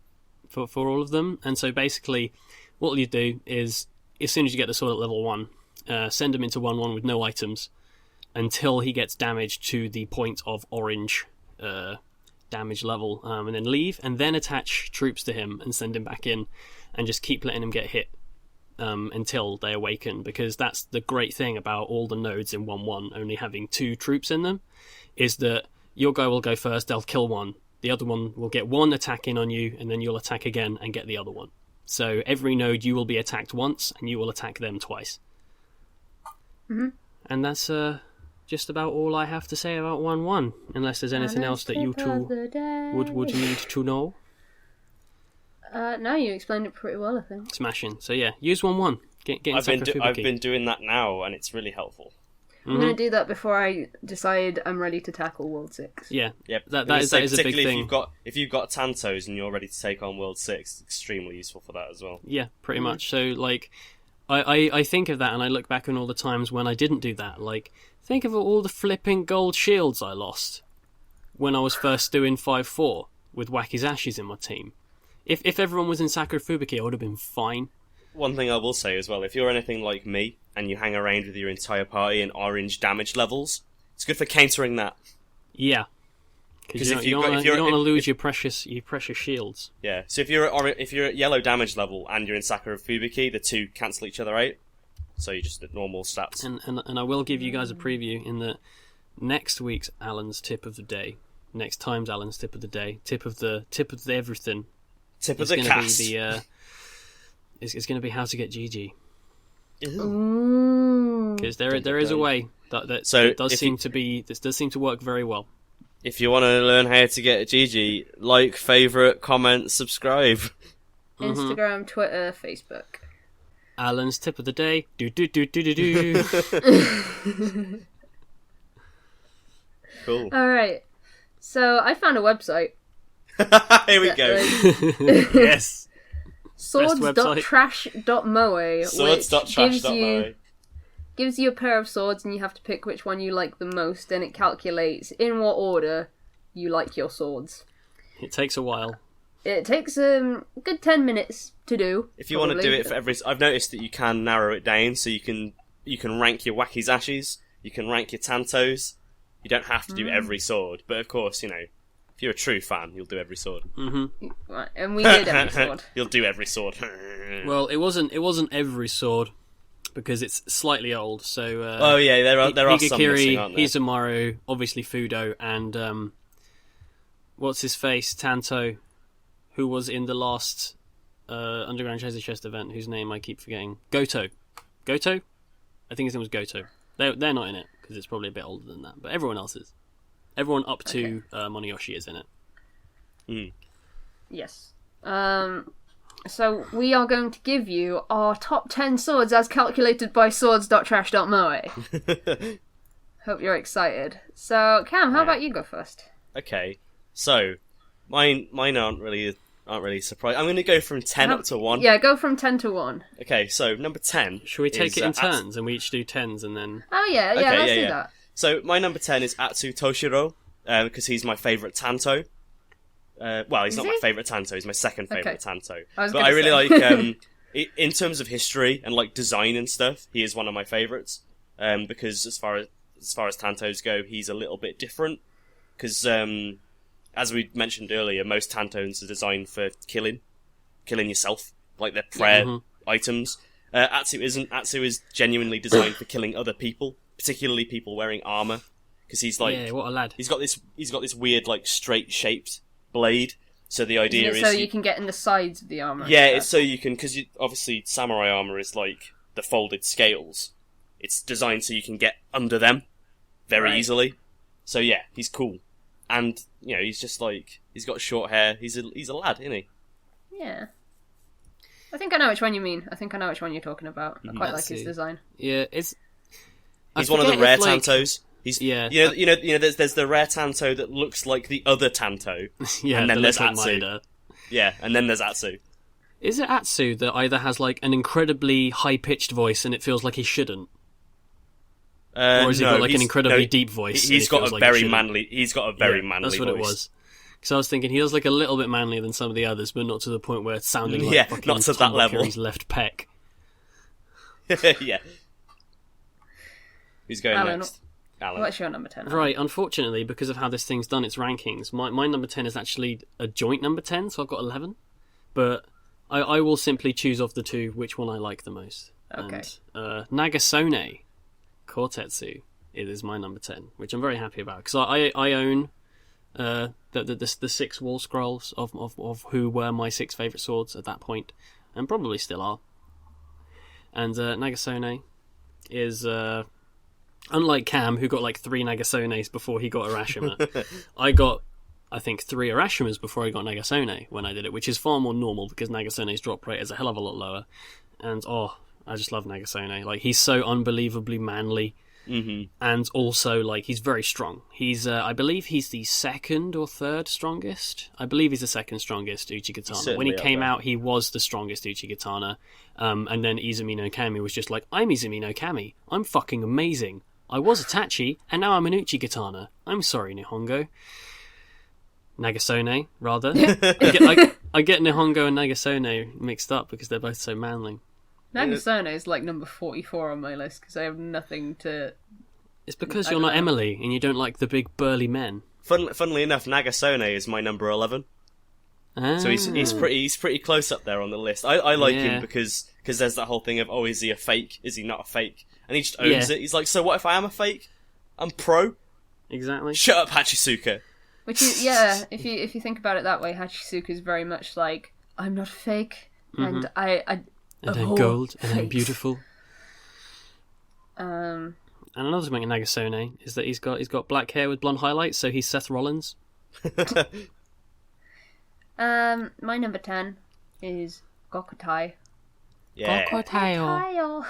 for all of them. And so basically, what you do is, as soon as you get the sword at level 1, send him into 1-1 with no items until he gets damaged to the point of orange damage level, and then leave, and then attach troops to him and send him back in, and just keep letting him get hit until they awaken, because that's the great thing about all the nodes in 1-1 only having 2 troops in them, is that your guy will go first, they'll kill one, the other one will get one attack in on you, and then you'll attack again and get the other one. So every node you will be attacked once, and you will attack them twice. Mm-hmm. And that's just about all I have to say about 1-1, unless there's anything else that you two would need to know. No, you explained it pretty well, I think. Smashing. So yeah, use 1-1. Get I've been doing that now, and it's really helpful. I'm going to do that before I decide I'm ready to tackle World 6. Yeah, yep. That is a big thing. If you've got Tantos and you're ready to take on World 6, it's extremely useful for that as well. Yeah, pretty much. So, I think of that and I look back on all the times when I didn't do that. Think of all the flipping gold shields I lost when I was first doing 5-4 with Wakizashis in my team. If everyone was in Sakura Fubuki, I would have been fine. One thing I will say as well, if you're anything like me, and you hang around with your entire party in orange damage levels, It's good for countering that. Yeah. Because you don't want to lose your precious shields. Yeah. So if you're at yellow damage level and you're in Sakura Fubuki, the two cancel each other out. So you're just at normal stats. And I will give you guys a preview in that next week's Alan's tip of the day. Next time's Alan's tip of the day. Tip of the everything. Tip of the cast. It's going to be how to get GG. Ooh. Because there is a way that this does seem to work very well. If you want to learn how to get a GG, like, favourite, comment, subscribe. Instagram, Twitter, Facebook. Alan's tip of the day. Do. Cool. Alright. So, I found a website. Here we go. Yes. Swords.trash.moe. Swords.trash.moe. Gives you a pair of swords and you have to pick which one you like the most, and it calculates in what order you like your swords. It takes a while. It takes a good 10 minutes to do. If you want to do it for every... I've noticed that you can narrow it down, so you can rank your Wakizashis, you can rank your Tantos. You don't have to do every sword, but of course, if you're a true fan, you'll do every sword. Mm-hmm. Right, and we did every sword. You'll do every sword. Well, it wasn't every sword, because it's slightly old, so... oh yeah, there are some missing, aren't there? Juzumaru, obviously Fudou, and what's his face, Tanto, who was in the last Underground Treasure Chest event, whose name I keep forgetting. Goto? I think his name was Goto. They're not in it, because it's probably a bit older than that, but everyone else is. Everyone up to Moniyoshi is in it. Mm. Yes. So we are going to give you our top 10 swords as calculated by swords.trash.moe. Hope you're excited. So, Cam, how about you go first? Okay. So, mine aren't really surprised. I'm going to go from 10 up to 1. Yeah, go from 10 to 1. Okay, so number 10. Should we take it in turns and we each do 10s and then... Oh yeah, let's do that. So, my number 10 is Atsu Toshiro, because he's my favourite Tanto. Well, he's not my favourite Tanto, he's my second favourite Tanto. But I really like, in terms of history and like design and stuff, he is one of my favourites. Because as far as Tantos go, he's a little bit different. Because, as we mentioned earlier, most Tantos are designed for killing yourself, like they're prayer items. Atsu isn't. Atsu is genuinely designed for killing other people, particularly people wearing armour. Because he's like, yeah, what a lad. He's got this weird like straight shaped blade. So the idea is so you can get in the sides of the armor. Yeah, it's so you can, because obviously samurai armor is like the folded scales. It's designed so you can get under them very easily. So yeah, he's cool, and he's just like, he's got short hair. He's a lad, isn't he? Yeah. I think I know which one you mean. I think I know which one you're talking about. I quite like his design. Yeah, he's one of the rare Tantos. He's there's the rare Tanto that looks like the other Tanto. Yeah, and then there's like Atsu. Yeah, and then there's Atsu. Is it Atsu that either has like an incredibly high pitched voice and it feels like he shouldn't? Or has he got like an incredibly deep voice? He's got a very manly. He's got a very manly voice. That's what it was. Because I was thinking he does like a little bit manlier than some of the others, but not to the point where it's sounding like fucking not to that level. His left pec. Yeah. Who's going next? Alan. What's your number 10? Right, unfortunately, because of how this thing's done its rankings, my number 10 is actually a joint number 10, so I've got 11. But I will simply choose off the two which one I like the most. Okay. And Nagasone Kortetsu is my number 10, which I'm very happy about, because I own the 6 wall scrolls of who were my 6 favourite swords at that point, and probably still are. And Nagasone is... unlike Cam, who got like 3 Nagasones before he got Arashima, I got, I think, 3 Arashimas before I got Nagasone when I did it, which is far more normal because Nagasone's drop rate is a hell of a lot lower. And I just love Nagasone. Like, he's so unbelievably manly, and also like he's very strong. He's, I believe, he's the 2nd or 3rd strongest. I believe he's the 2nd strongest Uchigatana. When he came out, he was the strongest Uchigatana. And then Izumi no Kami was just like, I'm Izumi no Kami. I'm fucking amazing. I was Itachi, and now I'm an Uchigatana. I'm sorry, Nihongo. Nagasone, rather. I get Nihongo and Nagasone mixed up because they're both so manly. Nagasone is like number 44 on my list because I have nothing to It's because I you're don't not know. Emily and you don't like the big burly men. Funnily enough, Nagasone is my number 11. So he's pretty close up there on the list. I like Yeah. him because there's that whole thing of, oh, is he a fake? Is he not a fake? And he just owns it. He's like, so what if I am a fake? I'm pro. Exactly. Shut up, Hachisuka. Which is, yeah, if you think about it that way, Hachisuka is very much like, I'm not fake, and I And I'm abhor gold, and I'm fakes. beautiful. Um, And another thing in Nagasone is that he's got black hair with blonde highlights, so he's Seth Rollins. my number 10 is Gokutai. Yeah. Gokutai.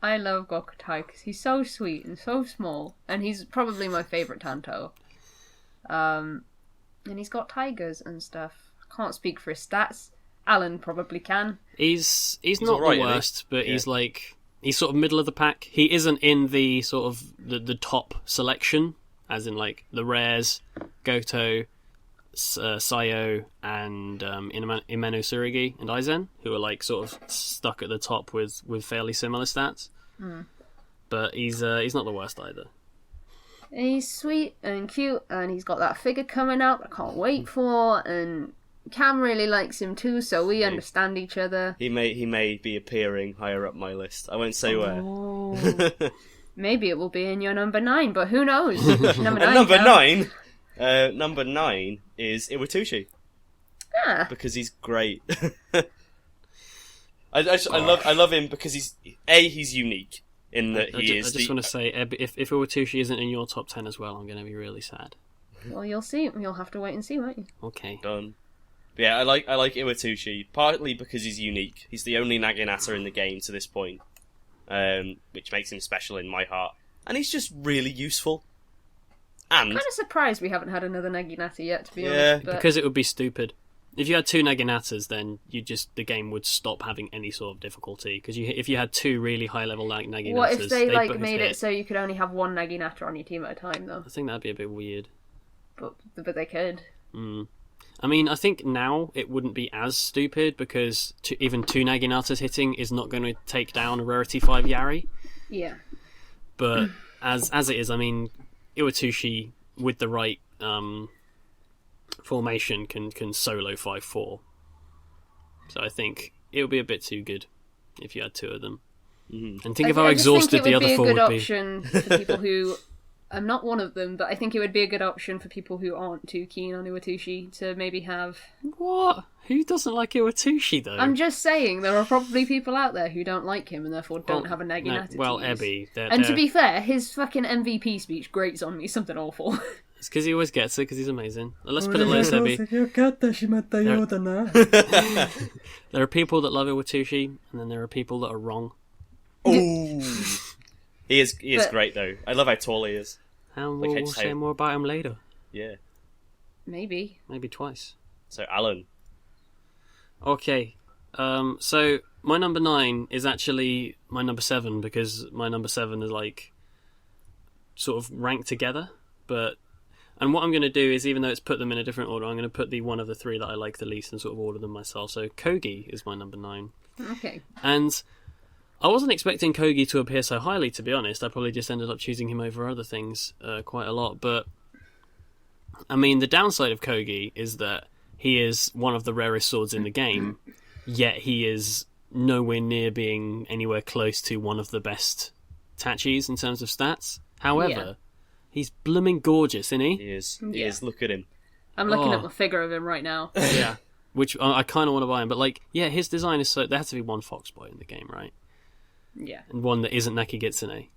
I love Gokutai because he's so sweet and so small, and he's probably my favourite Tanto. And he's got tigers and stuff. I can't speak for his stats. Alan probably can. He's not alright, the isn't he? worst, but Yeah. he's sort of middle of the pack. He isn't in the sort of the top selection, as in like the rares, Goto, Sayo, and Imano Tsurugi and Aizen, who are like sort of stuck at the top with fairly similar stats. But he's not the worst either. He's sweet and cute, and he's got that figure coming out I can't wait for, and Cam really likes him too, so we understand each other. He may be appearing higher up my list. I won't say where. Oh. Maybe it will be in your number 9, but who knows? Number 9. And number Cam. 9, number 9 is Iwatushi Ah, because he's great. I love him because he's unique in that I is. just want to say, if Iwatushi isn't in your top 10 as well, I'm going to be really sad. well, you'll see. You'll have to wait and see, won't you? Okay. Done. But yeah, I like Iwatushi partly because he's unique. He's the only Naginata in the game to this point, which makes him special in my heart. And he's just really useful. And Kind of surprised we haven't had another Naginata yet, to be Yeah, honest. But Because it would be stupid. If you had two Naginatas, then the game would stop having any sort of difficulty. Because if you had two really high level Naginatas, what if they they'd both made hit. it so you could only have one Naginata on your team at a time, though? I think that'd be a bit weird. But they could. I mean, I think now it wouldn't be as stupid because even two Naginatas hitting is not going to take down a Rarity 5 Yari. Yeah. But as it is, I mean, Iwatushi with the right formation can solo 5-4. So I think it would be a bit too good if you had two of them. And think of how exhausted the other four would be. I just think it would be a good option for people who... I'm not one of them, but I think it would be a good option for people who aren't too keen on Iwatushi to maybe have... What? Who doesn't like Iwatushi, though? I'm just saying, there are probably people out there who don't like him and therefore don't have a Naginata Well, to use. Ebby. And to be fair, his fucking MVP speech grates on me something awful. It's because he always gets it, because he's amazing. Let's put it like this, Ebby. There are people that love Iwatushi, and then there are people that are wrong. oh, he is But- great though. I love how tall he is. And Like, we'll say more about him later. Yeah. Maybe. Maybe twice. So Alan, Okay, so my number 9 is actually my number 7 because my number 7 is like sort of ranked together. And what I'm going to do is, even though it's put them in a different order, I'm going to put the one of the three that I like the least and sort of order them myself. So Kogi is my number 9, Okay. and I wasn't expecting Kogi to appear so highly. To be honest, I probably just ended up choosing him over other things quite a lot. But I mean, the downside of Kogi is that he is one of the rarest swords in the game, yet he is nowhere near being anywhere close to one of the best Tachis in terms of stats. However, he's blooming gorgeous, isn't he? he is. He Yeah. is. Look at him. I'm looking Oh. at the figure of him right now. Yeah. Which I kind of want to buy him, but like, yeah, his design is so... There has to be one Foxboy in the game, right? Yeah. And one that isn't Nakigitsune.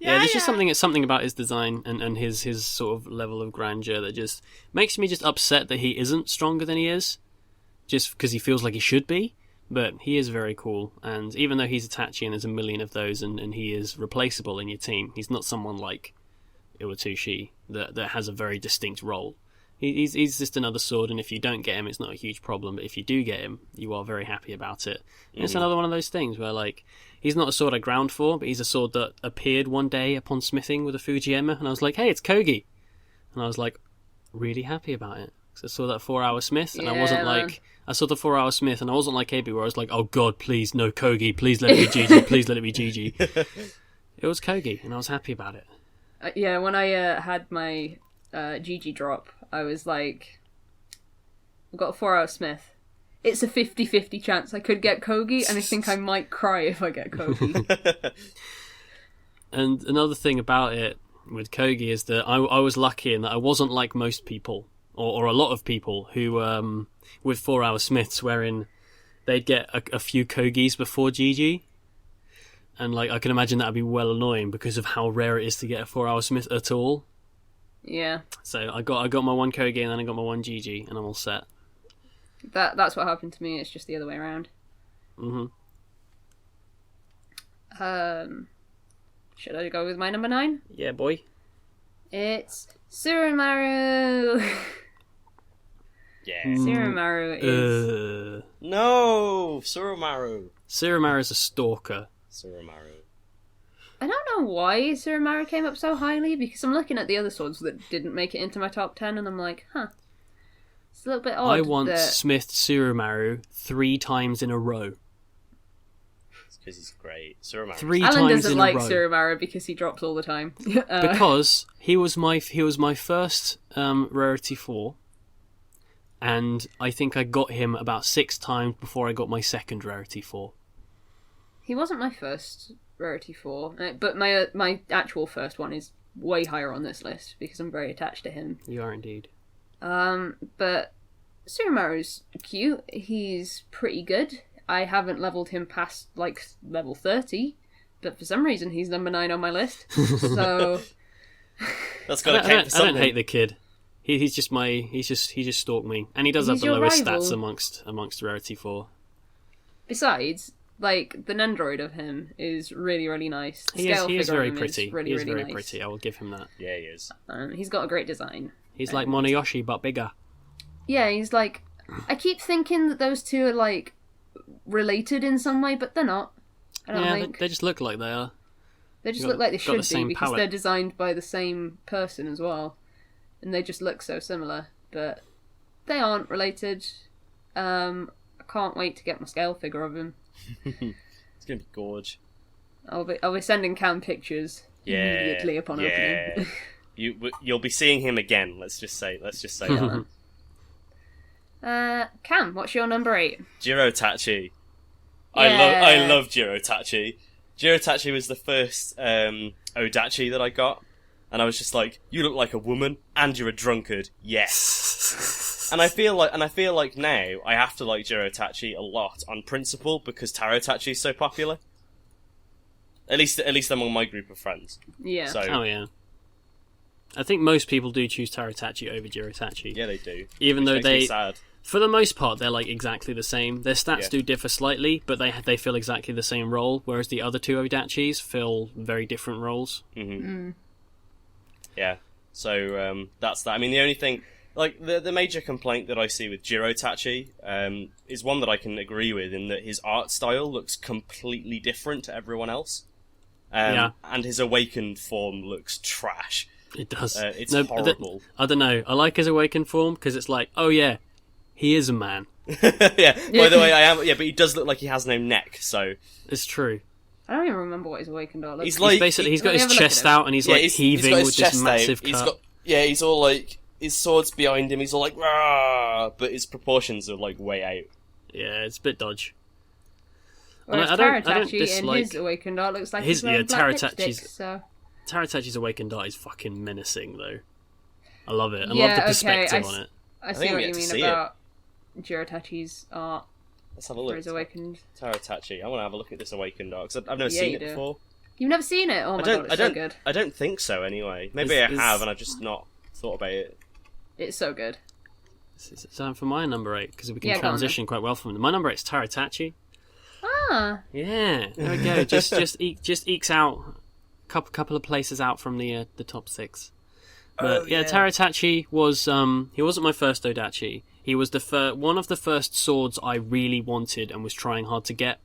Yeah, there's just something about his design and his sort of level of grandeur that just makes me just upset that he isn't stronger than he is, just because he feels like he should be. But he is very cool, and even though he's a Tachi and there's a million of those, and he is replaceable in your team, he's not someone like Iwatushi that has a very distinct role. He's just another sword, and if you don't get him, it's not a huge problem. But if you do get him, you are very happy about it. And it's another one of those things where, like, he's not a sword I ground for, but he's a sword that appeared one day upon smithing with a Fujiema, and I was like, hey, it's Kogi. And I was like, really happy about it. 'Cause I saw that 4-hour Smith, and I Yeah, wasn't man. like... I saw the 4-hour Smith, and I wasn't like AB, where I was like, oh god, please, no Kogi, please let it be GG, please let it be GG. It was Kogi, and I was happy about it. Yeah, when I had my GG drop, I was like, I've got a 4-hour Smith. It's a 50-50 chance I could get Kogi, and I think I might cry if I get Kogi. And another thing about it with Kogi is that I was lucky in that I wasn't like most people, or a lot of people, who, with 4-hour Smiths, wherein they'd get a few Kogis before GG. And like I can imagine that'd be well annoying because of how rare it is to get a 4-hour Smith at all. Yeah. So I got my 1 Kogi and then I got my 1 GG and I'm all set. That's what happened to me. It's just the other way around. Should I go with my number 9? Yeah, boy. It's Surumaru. Yeah. Surumaru is... No! Surumaru. Surumaru's a stalker. Surumaru. I don't know why Surumaru came up so highly, because I'm looking at the other swords that didn't make it into my top 10, and I'm like, it's a little bit odd. I once that... smithed Surumaru 3 times in a row. It's because he's great. Surumaru. 3 Alan times doesn't in like a row. Surumaru because he drops all the time. Because he was my first rarity 4, and I think I got him about 6 times before I got my second rarity 4. He wasn't my first rarity 4, but my actual first one is way higher on this list because I'm very attached to him. You are indeed. But Surumaru's cute. He's pretty good. I haven't leveled him past like level 30, but for some reason he's number 9 on my list. So That's got to count for I something. don't hate the kid. He just stalked me, and he does have He's the your lowest rival. stats amongst rarity 4. besides, like the Nendroid of him is really, really nice. The He is scale figure very of him pretty. Is really, He is really very nice. pretty. I will give him that. Yeah, he is. He's got a great design. He's like Monoyoshi but bigger. Yeah, he's like. I keep thinking that those two are like related in some way, but they're not. I don't Yeah, think they just look like they are. they just got- look like they got should the be same because palette. they're designed by the same person as well, and they just look so similar. But they aren't related. I can't wait to get my scale figure of him. It's gonna be gorge. I'll be sending Cam pictures Yeah. immediately upon opening. You'll be seeing him again. Let's just say that. Cam, what's your number 8? Jirotachi. Yeah. I love Jirotachi. Jirotachi was the first Odachi that I got, and I was just like, you look like a woman and you're a drunkard. Yes. And I feel like now I have to like Jirotachi a lot on principle because Tarotachi is so popular. At least among my group of friends. Yeah. So Oh yeah. I think most people do choose Tarotachi over Jirotachi. yeah, they do. Even Which though makes me they, sad. for the most part, they're like exactly the same. Their stats Yeah. do differ slightly, but they fill exactly the same role. Whereas the other 2 Odachis fill very different roles. Yeah. So that's that. I mean, the only thing, like the major complaint that I see with Jirotachi is one that I can agree with in that his art style looks completely different to everyone else. Yeah. And his awakened form looks trash. It does. It's No, horrible. I don't know. I like his awakened form because it's like, oh yeah, he is a man. Yeah. By the way, I am. Yeah, but he does look like he has no neck. So It's true. I don't even remember what his awakened art looks He's like. like- Basically, he's got Let me his have a look at chest him. out and he's like heaving got his with this chest massive out. He's cut. got he's all like his sword's behind him. He's all like rah, but his proportions are like way out. Yeah, it's a bit dodge. Whereas I don't Tarotachi in dislike- his awakened art looks like His- he's wearing yeah, black Tarotachi's- lipstick, so... Tarotachi's awakened art is fucking menacing, though. I love it. I Yeah, love the okay, perspective I on it. I see think we what get you to mean see it. about Jirotachi's art Let's have a for look. his awakened. Tarotachi. I want to have a look at this awakened art because I've never Yeah, seen you it do. before. You've never seen it? Oh my god, it's so good. I don't think so. Anyway, maybe It's- I have, and I've just not thought about it. It's so good. It's time for my number 8 because we can Yeah, go on transition quite well from it. My number 8 is Tarotachi. Ah, Yeah, there we go. just ekes out a couple of places out from the top 6. But yeah, Tarotachi was he wasn't my first Odachi. He was one of the first swords I really wanted and was trying hard to get.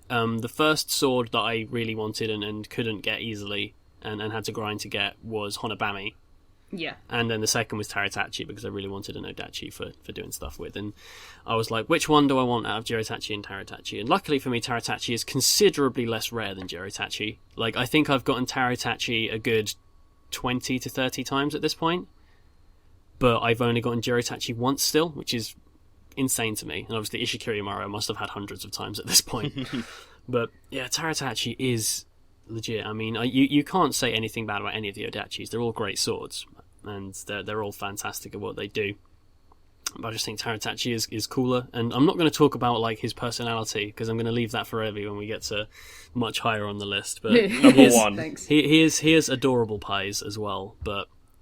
The first sword that I really wanted and couldn't get easily and had to grind to get was Honobami. Yeah. And then the second was Taratachi, because I really wanted an Odachi for doing stuff with. And I was like, which one do I want out of Jiratachi and Taratachi? And luckily for me, Taratachi is considerably less rare than Jiratachi. Like, I think I've gotten Taratachi a good 20 to 30 times at this point. But I've only gotten Jiratachi once still, which is insane to me. And obviously Ishikiri Maru must have had hundreds of times at this point. But yeah, Taratachi is legit. I mean, you can't say anything bad about any of the Odachis. They're all great swords, and they're all fantastic at what they do. But I just think Taratachi is cooler. And I'm not going to talk about like his personality, because I'm going to leave that for Evie when we get to much higher on the list. But Number one. Thanks. he is adorable pies as well.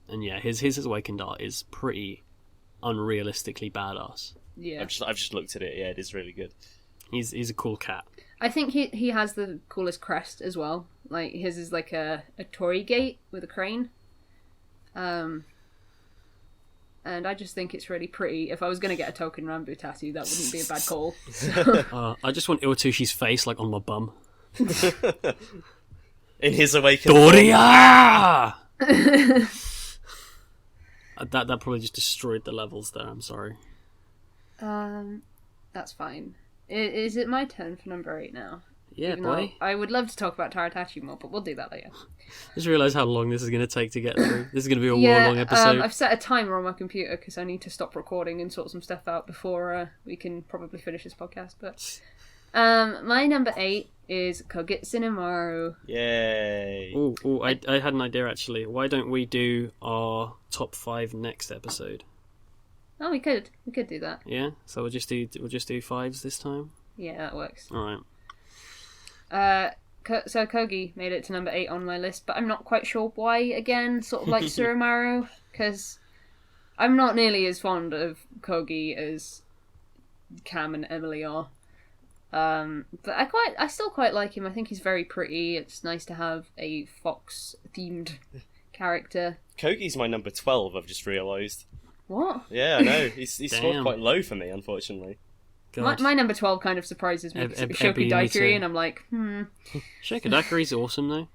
And yeah, his awakened art is pretty unrealistically badass. Yeah. I've just looked at it. Yeah, it is really good. He's a cool cat. I think he has the coolest crest as well. Like, his is like a torii gate with a crane. And I just think it's really pretty. If I was going to get a Touken Ranbu tattoo, that wouldn't be a bad call. So. I just want Iwatushi's face, like, on my bum. In his awakened Doria! That probably just destroyed the levels there, I'm sorry. That's fine. Is it my turn for number 8 now? Yeah, Even boy. though I would love to talk about Taratachi more, but we'll do that later. Just realised how long this is going to take to get through. This is going to be a long episode. I've set a timer on my computer because I need to stop recording and sort some stuff out before we can probably finish this podcast. But my number 8 is Kogitsu no Maru. Yay! Oh, I had an idea actually. Why don't we do our top 5 next episode? Oh, we could do that. Yeah, so we'll just do 5s this time. Yeah, that works. All right. So Kogi made it to number 8 on my list, but I'm not quite sure why. Again, sort of like Surumaru, because I'm not nearly as fond of Kogi as Cam and Emily are. But I still quite like him. I think he's very pretty. It's nice to have a fox-themed character. Kogi's my number 12, I've just realised. What? Yeah, I know. He's scored quite low for me, unfortunately. My number 12 kind of surprises me, because it was Shoku Daikiri, and I'm like, Shoku Daikiri's awesome, though.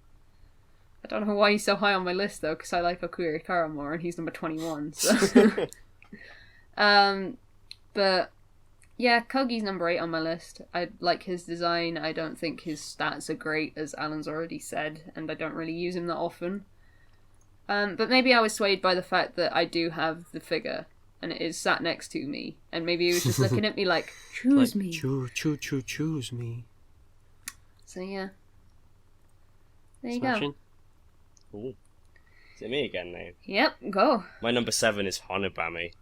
I don't know why he's so high on my list, though, because I like Okuya Ikara more, and he's number 21, so... But... Yeah, Kogi's number 8 on my list. I like his design. I don't think his stats are great, as Alan's already said, and I don't really use him that often. But maybe I was swayed by the fact that I do have the figure, and it is sat next to me, and maybe he was just looking at me like, choose me. Choose me. So yeah. There you Smashing. go. Ooh. Is it me again now? Yep, go. My number 7 is Honobami.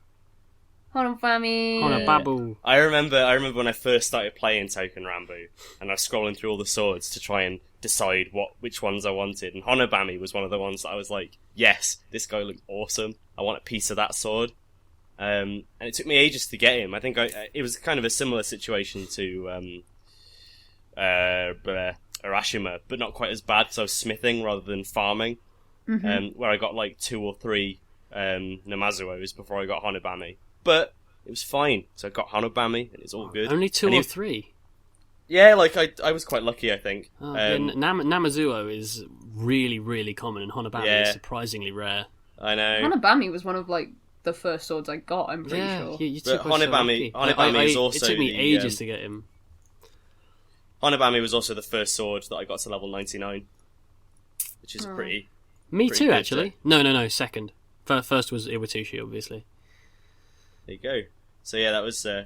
Honobami. Honobabu. I remember when I first started playing Touken Ranbu, and I was scrolling through all the swords to try and decide which ones I wanted, and Honobami was one of the ones that I was like, yes, this guy looks awesome. I want a piece of that sword. And it took me ages to get him. I think it was kind of a similar situation to Arashima, but not quite as bad, because I was smithing rather than farming, where I got like 2 or 3 Namazuos before I got Honobami. But it was fine, so I got Honobami, and it's all good. Only 2 or 3? Yeah, like I was quite lucky, I think. Namazuo is really, really common, and Honobami is surprisingly rare. I know. Honobami was one of like the first swords I got, I'm pretty sure. Yeah, you but took Honobami is also it took me ages to get him. Honobami was also the first sword that I got to level 99, which is pretty... Me pretty too, good, actually. No, second. First was Iwatushi, obviously. There you go. So yeah, that was... So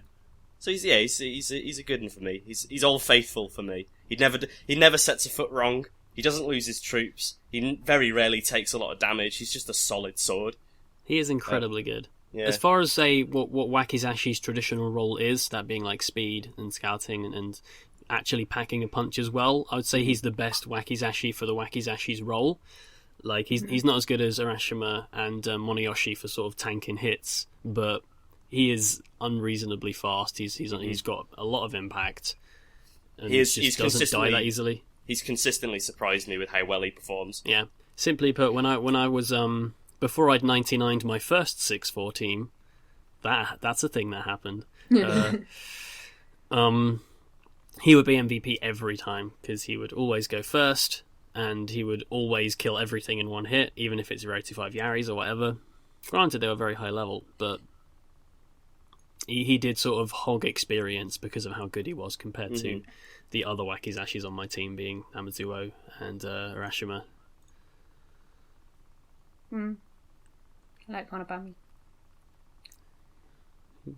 he's a good one for me. He's all faithful for me. He never sets a foot wrong. He doesn't lose his troops. He very rarely takes a lot of damage. He's just a solid sword. He is incredibly good. Yeah. As far as say what Wakizashi's traditional role is, that being like speed and scouting and actually packing a punch as well, I would say he's the best Wakizashi for the Wakizashi's role. Like he's not as good as Arashima and Monoyoshi for sort of tanking hits, but he is unreasonably fast. He's got a lot of impact, and he doesn't die that easily. He's consistently surprised me with how well he performs. Yeah. Simply put, when I was before I'd 99'd my first 6-4 team, that's a thing that happened. He would be MVP every time because he would always go first, and he would always kill everything in one hit, even if it's 025 Yaris or whatever. Granted, they were very high level, but he did sort of hog experience because of how good he was compared to the other Wakizashis on my team, being Namazuo and Urashima. I like Honobami.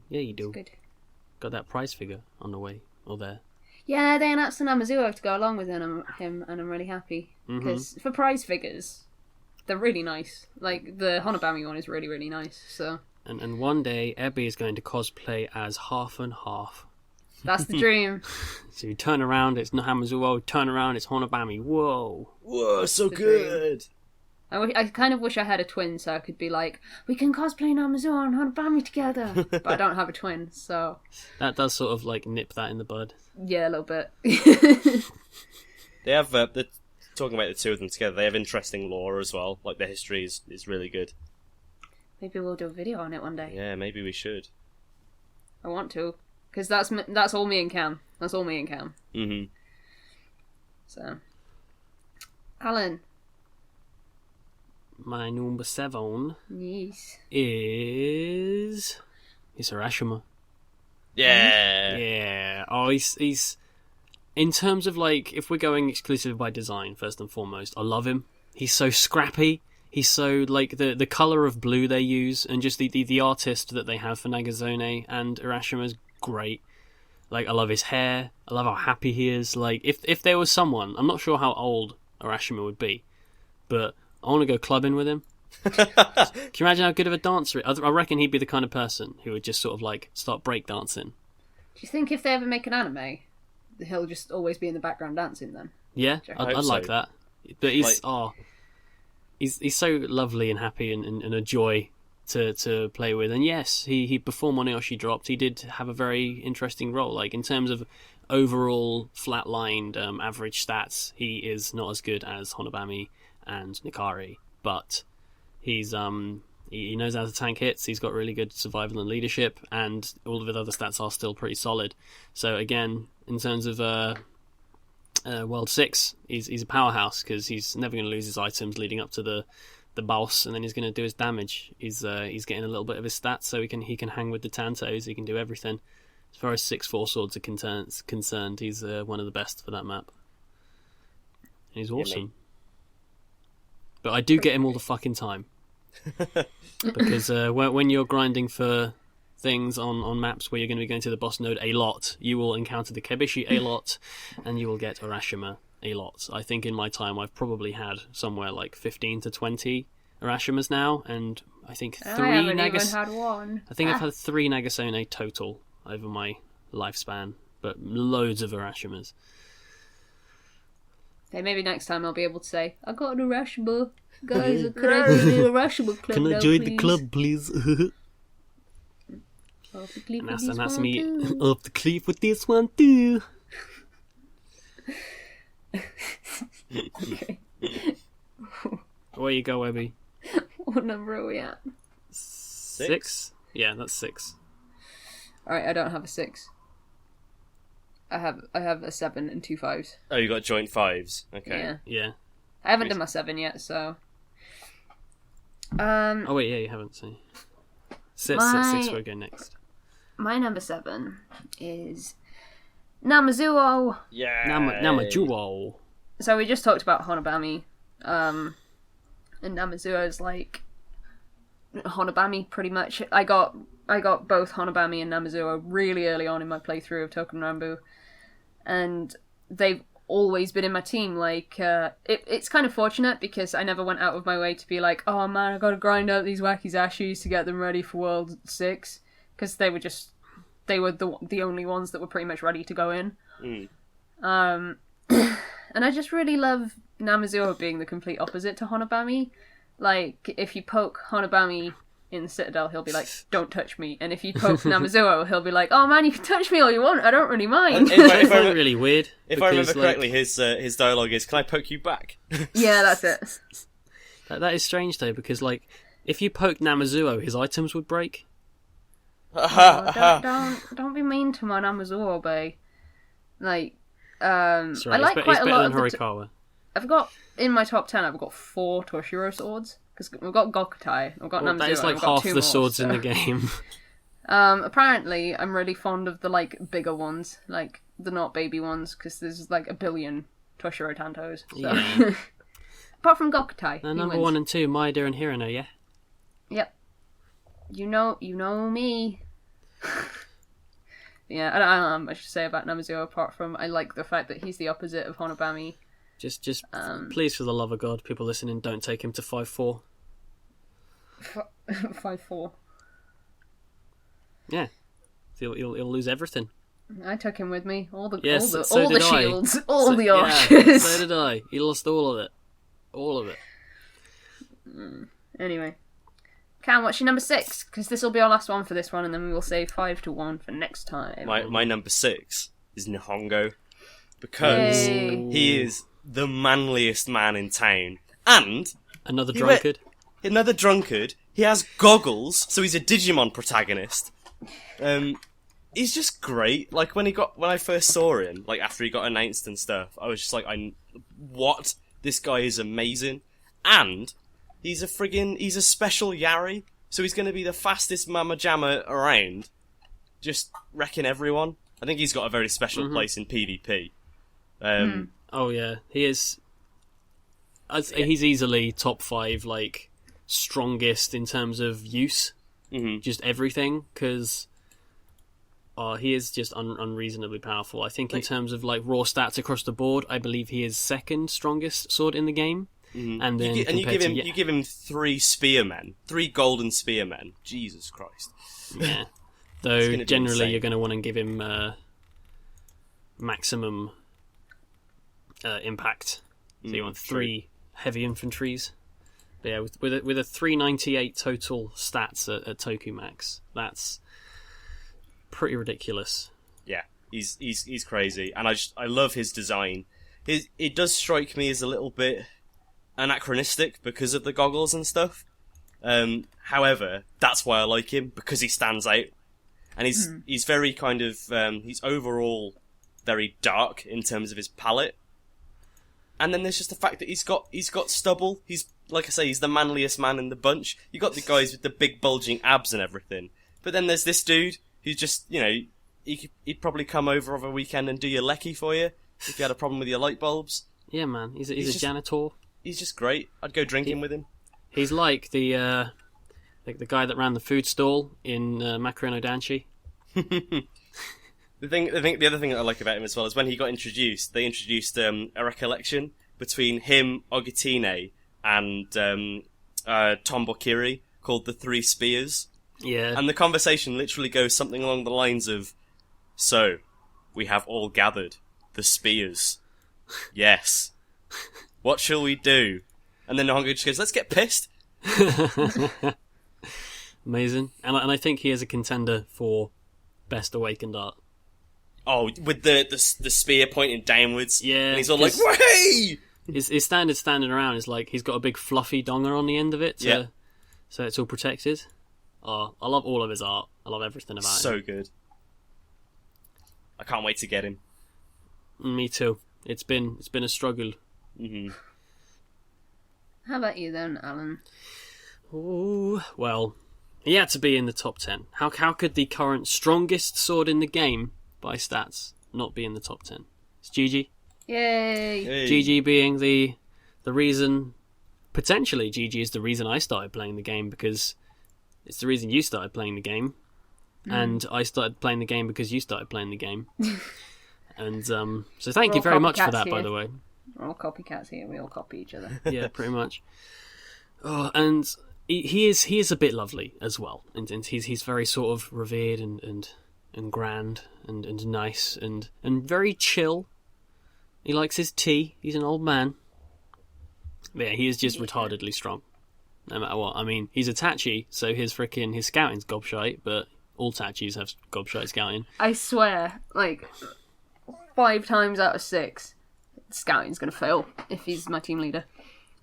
Yeah, you do. It's good. Got that prize figure on the way, or there. Yeah, they announced the Namazuo to go along with him, and I'm really happy. Because for prize figures, they're really nice. Like, the Honobami one is really, really nice, so... And one day, Ebby is going to cosplay as half and half. That's the dream. So you turn around, it's Namazuo, turn around, it's Honobami. Whoa! Whoa, so good! I kind of wish I had a twin so I could be like, we can cosplay Namazuo and Honobami together. But I don't have a twin, so... That does sort of, like, nip that in the bud. Yeah, a little bit. They have, talking about the two of them together, they have interesting lore as well. Like, their history is really good. Maybe we'll do a video on it one day. Yeah, maybe we should. I want to. Because that's all me and Cam. That's all me and Cam. Mm-hmm. So... Alan. My number 7 Yes. is Urashima. Yeah. Yeah. Oh, he's in terms of, like, if we're going exclusive by design first and foremost, I love him. He's so scrappy. He's so, like, the color of blue they use, and just the artist that they have for Nagazone and Urashima's great. Like, I love his hair. I love how happy he is. Like, if there was someone, I'm not sure how old Urashima would be, but I want to go clubbing with him. Can you imagine how good of a dancer he is? I reckon he'd be the kind of person who would just sort of, like, start breakdancing. Do you think if they ever make an anime, he'll just always be in the background dancing then? Yeah, I'd like that. But he's he's so lovely and happy and a joy to play with. And yes, he before Moneyoshi dropped, he did have a very interesting role. Like, in terms of overall flatlined average stats, he is not as good as Honobami and Nikari, but he's he knows how to tank hits. He's got really good survival and leadership, and all of his other stats are still pretty solid. So again, in terms of World 6, he's a powerhouse because he's never going to lose his items leading up to the boss, and then he's going to do his damage. He's getting a little bit of his stats, so he can hang with the Tantos. He can do everything. As far as 6-4 swords are concerned, he's one of the best for that map. And he's awesome. But I do get him all the fucking time. Because when you're grinding for things on maps where you're going to be going to the boss node a lot, you will encounter the Kebishi a lot, and you will get Urashima a lot. I think in my time I've probably had somewhere like 15 to 20 Urashimas now, and I think I haven't even had one. I think I've had 3 Nagasone total over my lifespan, but loads of Urashimas. Okay, maybe next time I'll be able to say, I got an Urashima. Guys, could I join the Urashima club Can I now, join please? the club, please? Off the cliff And with that's, this and that's one me too. off the cliff with this one too. Okay. Where you go, Webby? What number are we at? 6? Yeah, that's 6. Alright, I don't have a 6. I have a 7 and 2 5s. Oh, you got joint 5s. Okay. Yeah. Yeah. I haven't done my 7 yet, so... Oh wait, yeah, you haven't. So 6 will go next. My number 7 is Namazuo. Yeah. Namajuo. So we just talked about Honobami, and Namazuo is like Honobami pretty much. I got both Honobami and Namazuo really early on in my playthrough of Touken Ranbu, and they've always been in my team. Like it's kind of fortunate because I never went out of my way to be like, oh man, I gotta grind out these Wakizashis to get them ready for World 6, because they were the only ones that were pretty much ready to go in. And I just really love Namazuo being the complete opposite to Honobami. Like, if you poke Honobami in the Citadel, he'll be like, don't touch me. And if you poke Namazuo, he'll be like, oh man, you can touch me all you want, I don't really mind. It's really weird. If I remember correctly, his dialogue is, can I poke you back? Yeah, that's it. That is strange though, because like, if you poke Namazuo, his items would break. Don't be mean to my Namazuo, bae. Like, Sorry, I like it's quite a lot better of than the Horikawa. I've got in my top 10. I've got 4 Toshiro swords because we've got Gokutai, I've got Namzio, that is like half the swords in the game. Apparently, I'm really fond of the like bigger ones, like the not baby ones, because there's like a billion Toshiro Tantos. So. Yeah. Apart from Gokutai, Number 1 and 2, Maeda and Hirano, yeah. Yep. You know me. Yeah, I don't know much to say about Namazio apart from I like the fact that he's the opposite of Honobami. Just please, for the love of God, people listening, don't take him to 5'4". 5'4". Yeah, he'll lose everything. I took him with me. All the shields, all the archers. Yeah, so did I. He lost all of it. All of it. Anyway. Cam, what's your number 6? Because this will be our last one for this one, and then we will say 5-1 for next time. My number 6 is Nihongo. Because he is the manliest man in town. And... Another drunkard. Another drunkard. He has goggles, so he's a Digimon protagonist. He's just great. Like, when I first saw him, like, after he got announced and stuff, I was just like, what? This guy is amazing. And he's a special Yari, so he's going to be the fastest Mama Jamma around, just wrecking everyone. I think he's got a very special place in PvP. Oh yeah, he is. He's easily top 5, like, strongest in terms of use. Just everything, because he is just unreasonably powerful. I think in terms of like raw stats across the board, I believe he is second strongest sword in the game. And then you give him 3 spearmen, 3 golden spearmen. Jesus Christ! Yeah, though generally you're going to want to give him maximum impact. So you want 3 heavy infantries. But yeah, with a 398 total stats at Toku Max, that's pretty ridiculous. Yeah, he's crazy, and I love his design. It does strike me as a little bit anachronistic because of the goggles and stuff. However, that's why I like him, because he stands out, and he's very kind of he's overall very dark in terms of his palette. And then there's just the fact that he's got stubble. He's, like I say, he's the manliest man in the bunch. You got the guys with the big bulging abs and everything, but then there's this dude who's just, he'd probably come over a weekend and do your lecky for you if you had a problem with your light bulbs. Yeah, man, he's a janitor. He's just great. I'd go drinking with him. He's like the guy that ran the food stall in Makuro no Danshi. The other thing that I like about him as well is when he got introduced, they introduced a recollection between him, Ogatine, and Tombokiri called the 3 Spears. Yeah. And the conversation literally goes something along the lines of, "So, we have all gathered the spears. Yes. What shall we do?" And then Nihongo just goes, "Let's get pissed." Amazing. And I think he is a contender for Best Awakened Art. Oh, with the spear pointing downwards. Yeah. And he's all like, "Way!" His standard standing around is like, he's got a big fluffy donger on the end of it, so it's all protected. Oh, I love all of his art. I love everything about him. So good. I can't wait to get him. Me too. It's been a struggle. How about you then, Alan? Oh, well, he had to be in the top 10. How could the current strongest sword in the game by stats not be in the top 10? It's GG. Yay! Hey. GG being the reason, potentially GG is the reason I started playing the game, because it's the reason you started playing the game, and I started playing the game because you started playing the game. And so thank you very much for that, by the way. We're all copycats here. We all copy each other. Yeah, pretty much. Oh, and he is a bit lovely as well, and he's very sort of revered and grand and nice and very chill. He likes his tea. He's an old man. But yeah, he is just retardedly strong, no matter what. I mean, he's a Tachi, so his scouting's gobshite, but all Tachis have gobshite scouting. I swear, like 5 times out of 6, scouting's gonna fail if he's my team leader.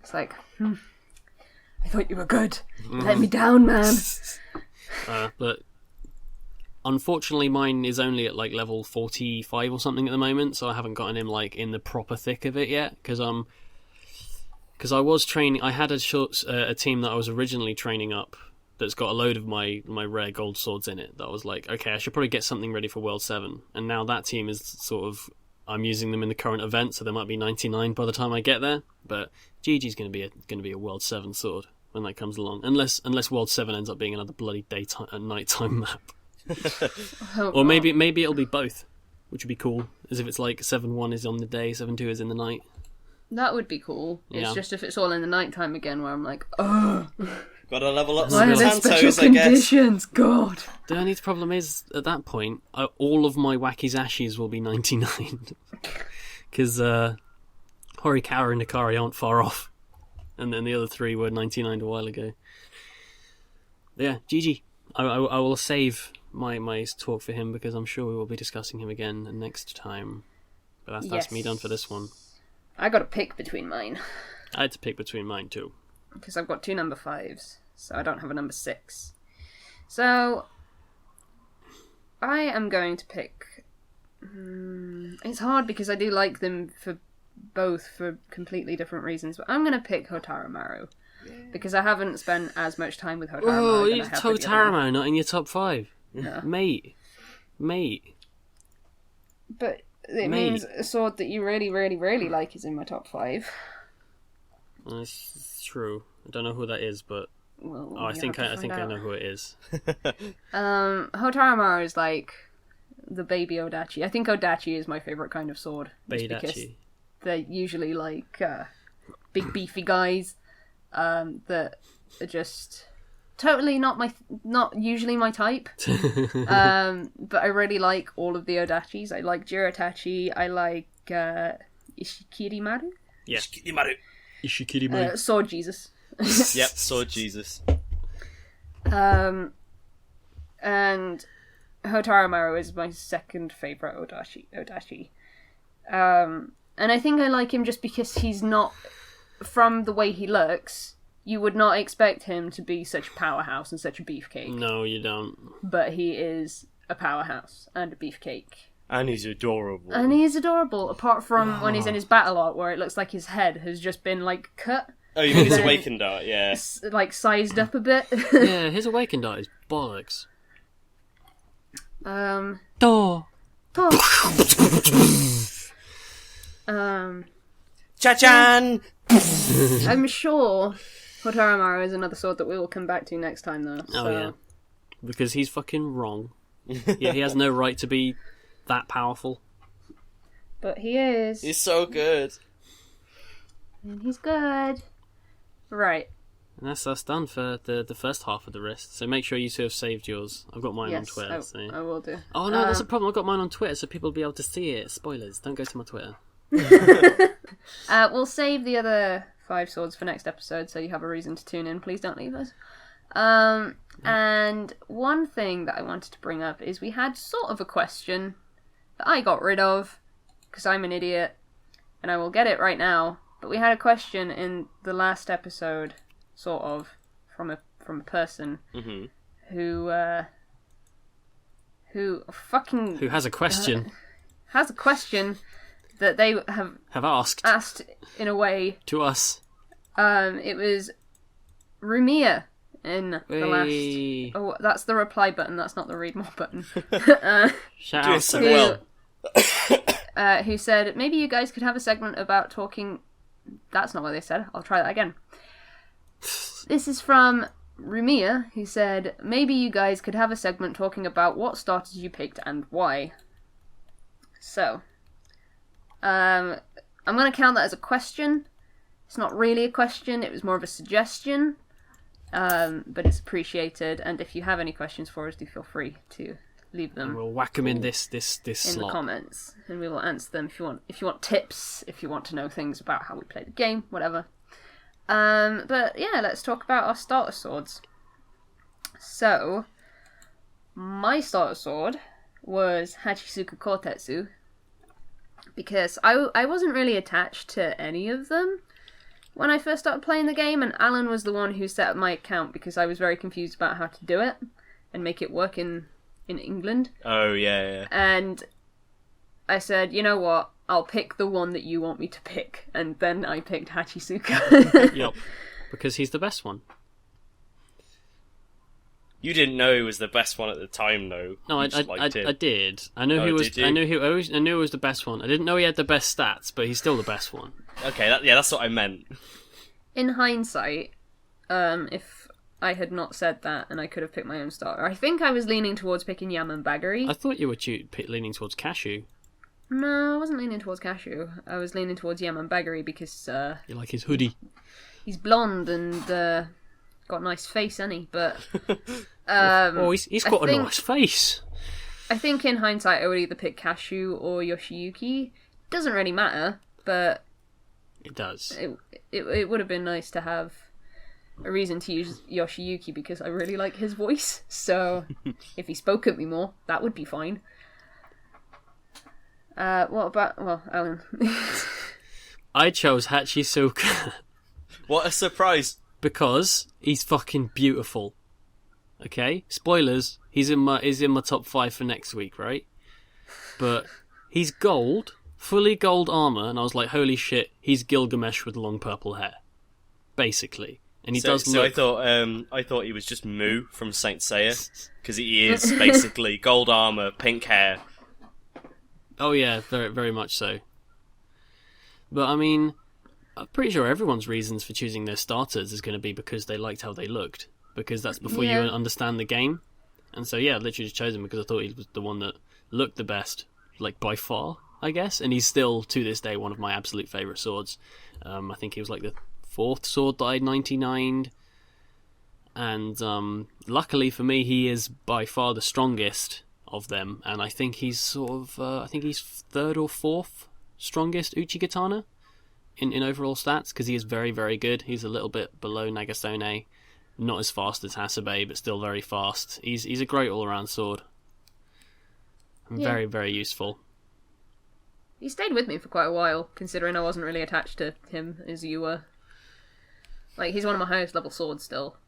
It's like, I thought you were good. Let me down, man. But unfortunately, mine is only at like level 45 or something at the moment, so I haven't gotten him like in the proper thick of it yet, because I'm Because I had a team that I was originally training up that's got a load of my rare gold swords in it. That I was like, okay, I should probably get something ready for World 7. And now that team is sort of, I'm using them in the current event, so there might be 99 by the time I get there. But GG's going to be a World 7 sword when that comes along, unless World 7 ends up being another bloody daytime and nighttime map. Or maybe it'll be both, which would be cool. As if it's like 7-1 is on the day, 7-2 is in the night. That would be cool. It's Yeah. just if it's all in the nighttime again, where I'm like, oh, Gotta level up why some are there special Santos, I guess. conditions? God. The only problem is, at that point, all of my Wacky Zashi's will be 99. Because Horikawa and Hikari aren't far off. And then the other 3 were 99 a while ago. Yeah, GG. I will save my talk for him, because I'm sure we will be discussing him again next time. But that's me done for this one. I got to pick between mine. I had to pick between mine too. Because I've got 2 number 5s, so I don't have a number 6. So, I am going to pick... it's hard because I do like them for both for completely different reasons, but I'm going to pick Hotarumaru. Because I haven't spent as much time with Hotarumaru. Oh, than I it's have with the other one. Hotarumaru not in your top 5. No. Mate. But it means a sword that you really, really, really like is in my top 5. That's true. I don't know who that is, but Well, I think I know who it is. Hotarumaru is like the baby Odachi. I think Odachi is my favourite kind of sword. just because Beidachi. they're usually like big beefy guys that are just totally not usually my type. But I really like all of the Odachis. I like Jiratachi. I like Ishikirimaru. Yeah. Ishikirimaru. Sword Jesus. Yep, Sword Jesus. And Hotarumaru is my second favourite Odachi. And I think I like him just because he's not, from the way he looks, you would not expect him to be such a powerhouse and such a beefcake. No, you don't. But he is a powerhouse and a beefcake. And he's adorable. And he is adorable, apart from when he's in his battle art where it looks like his head has just been, like, cut. Oh, you mean his awakened art? Yeah. Like, sized up a bit. Yeah, his awakened art is bollocks. Door. Cha-chan! I'm sure Hotarumaru is another sword that we will come back to next time, though. Oh, so. yeah. Because he's fucking wrong. Yeah, he has no right to be that powerful. But he is. He's so good. And he's good. Right. And that's done for the first half of the list. So make sure you two have saved yours. I've got mine on Twitter. Yes, I will do. Oh no, there's a problem. I've got mine on Twitter, so people will be able to see it. Spoilers. Don't go to my Twitter. We'll save the other 5 swords for next episode, so you have a reason to tune in. Please don't leave us. And one thing that I wanted to bring up is we had sort of a question that I got rid of, because I'm an idiot, and I will get it right now. But we had a question in the last episode, sort of, from a person who has a question. Has a question that they have asked in a way to us. It was Rumiya in the last. Oh, that's the reply button. That's not the read more button. Shout out so to well. Who said maybe you guys could have a segment about talking. That's not what they said. I'll try that again. This is from Rumiya, who said maybe you guys could have a segment talking about what starters you picked and why. So, I'm going to count that as a question. It's not really a question, it was more of a suggestion. But it's appreciated, and if you have any questions for us, do feel free to leave them. And we'll whack them in this in slot. the comments, and we will answer them if you want tips, if you want to know things about how we play the game, whatever. But yeah, let's talk about our starter swords. So, my starter sword was Hachisuka Kotetsu, because I wasn't really attached to any of them when I first started playing the game, and Alan was the one who set up my account because I was very confused about how to do it and make it work in England. Oh, yeah. And I said, you know what, I'll pick the one that you want me to pick. And then I picked Hachisuka. Yep. Because he's the best one. You didn't know he was the best one at the time, though. No, I did. I knew he was. I knew it was the best one. I didn't know he had the best stats, but he's still the best one. Okay, that's what I meant. In hindsight, if I had not said that and I could have picked my own starter, I think I was leaning towards picking Yaman Bagari. I thought you were leaning towards Cashew. No, I wasn't leaning towards Cashew. I was leaning towards Yaman Bagari because you like his hoodie. He's blonde and got a nice face, hasn't he? But he's got a nice face. I think in hindsight, I would either pick Cashew or Yoshiyuki. Doesn't really matter, but it does. It would have been nice to have a reason to use Yoshiyuki because I really like his voice. So if he spoke at me more, that would be fine. What about Alan? I chose Hachisuka. What a surprise! Because he's fucking beautiful. Okay, spoilers. He's in my top 5 for next week, right? But he's gold, fully gold armor, and I was like, holy shit, he's Gilgamesh with long purple hair, basically. And he does look. So I thought he was just Mu from Saint Seiya, because he is basically gold armor, pink hair. Oh yeah, very very much so. But I mean, I'm pretty sure everyone's reasons for choosing their starters is going to be because they liked how they looked. Because that's before you understand the game. And so, yeah, I literally just chose him because I thought he was the one that looked the best, like, by far, I guess. And he's still, to this day, one of my absolute favourite swords. I think he was, like, the 4th sword that I 99'd. And luckily for me, he is by far the strongest of them. And I think he's sort of, he's 3rd or 4th strongest Uchigatana in overall stats, because he is very, very good. He's a little bit below Nagasone. Not as fast as Hasebe, but still very fast. He's a great all-around sword. Very, very useful. He stayed with me for quite a while, considering I wasn't really attached to him as you were. Like, he's one of my highest level swords still.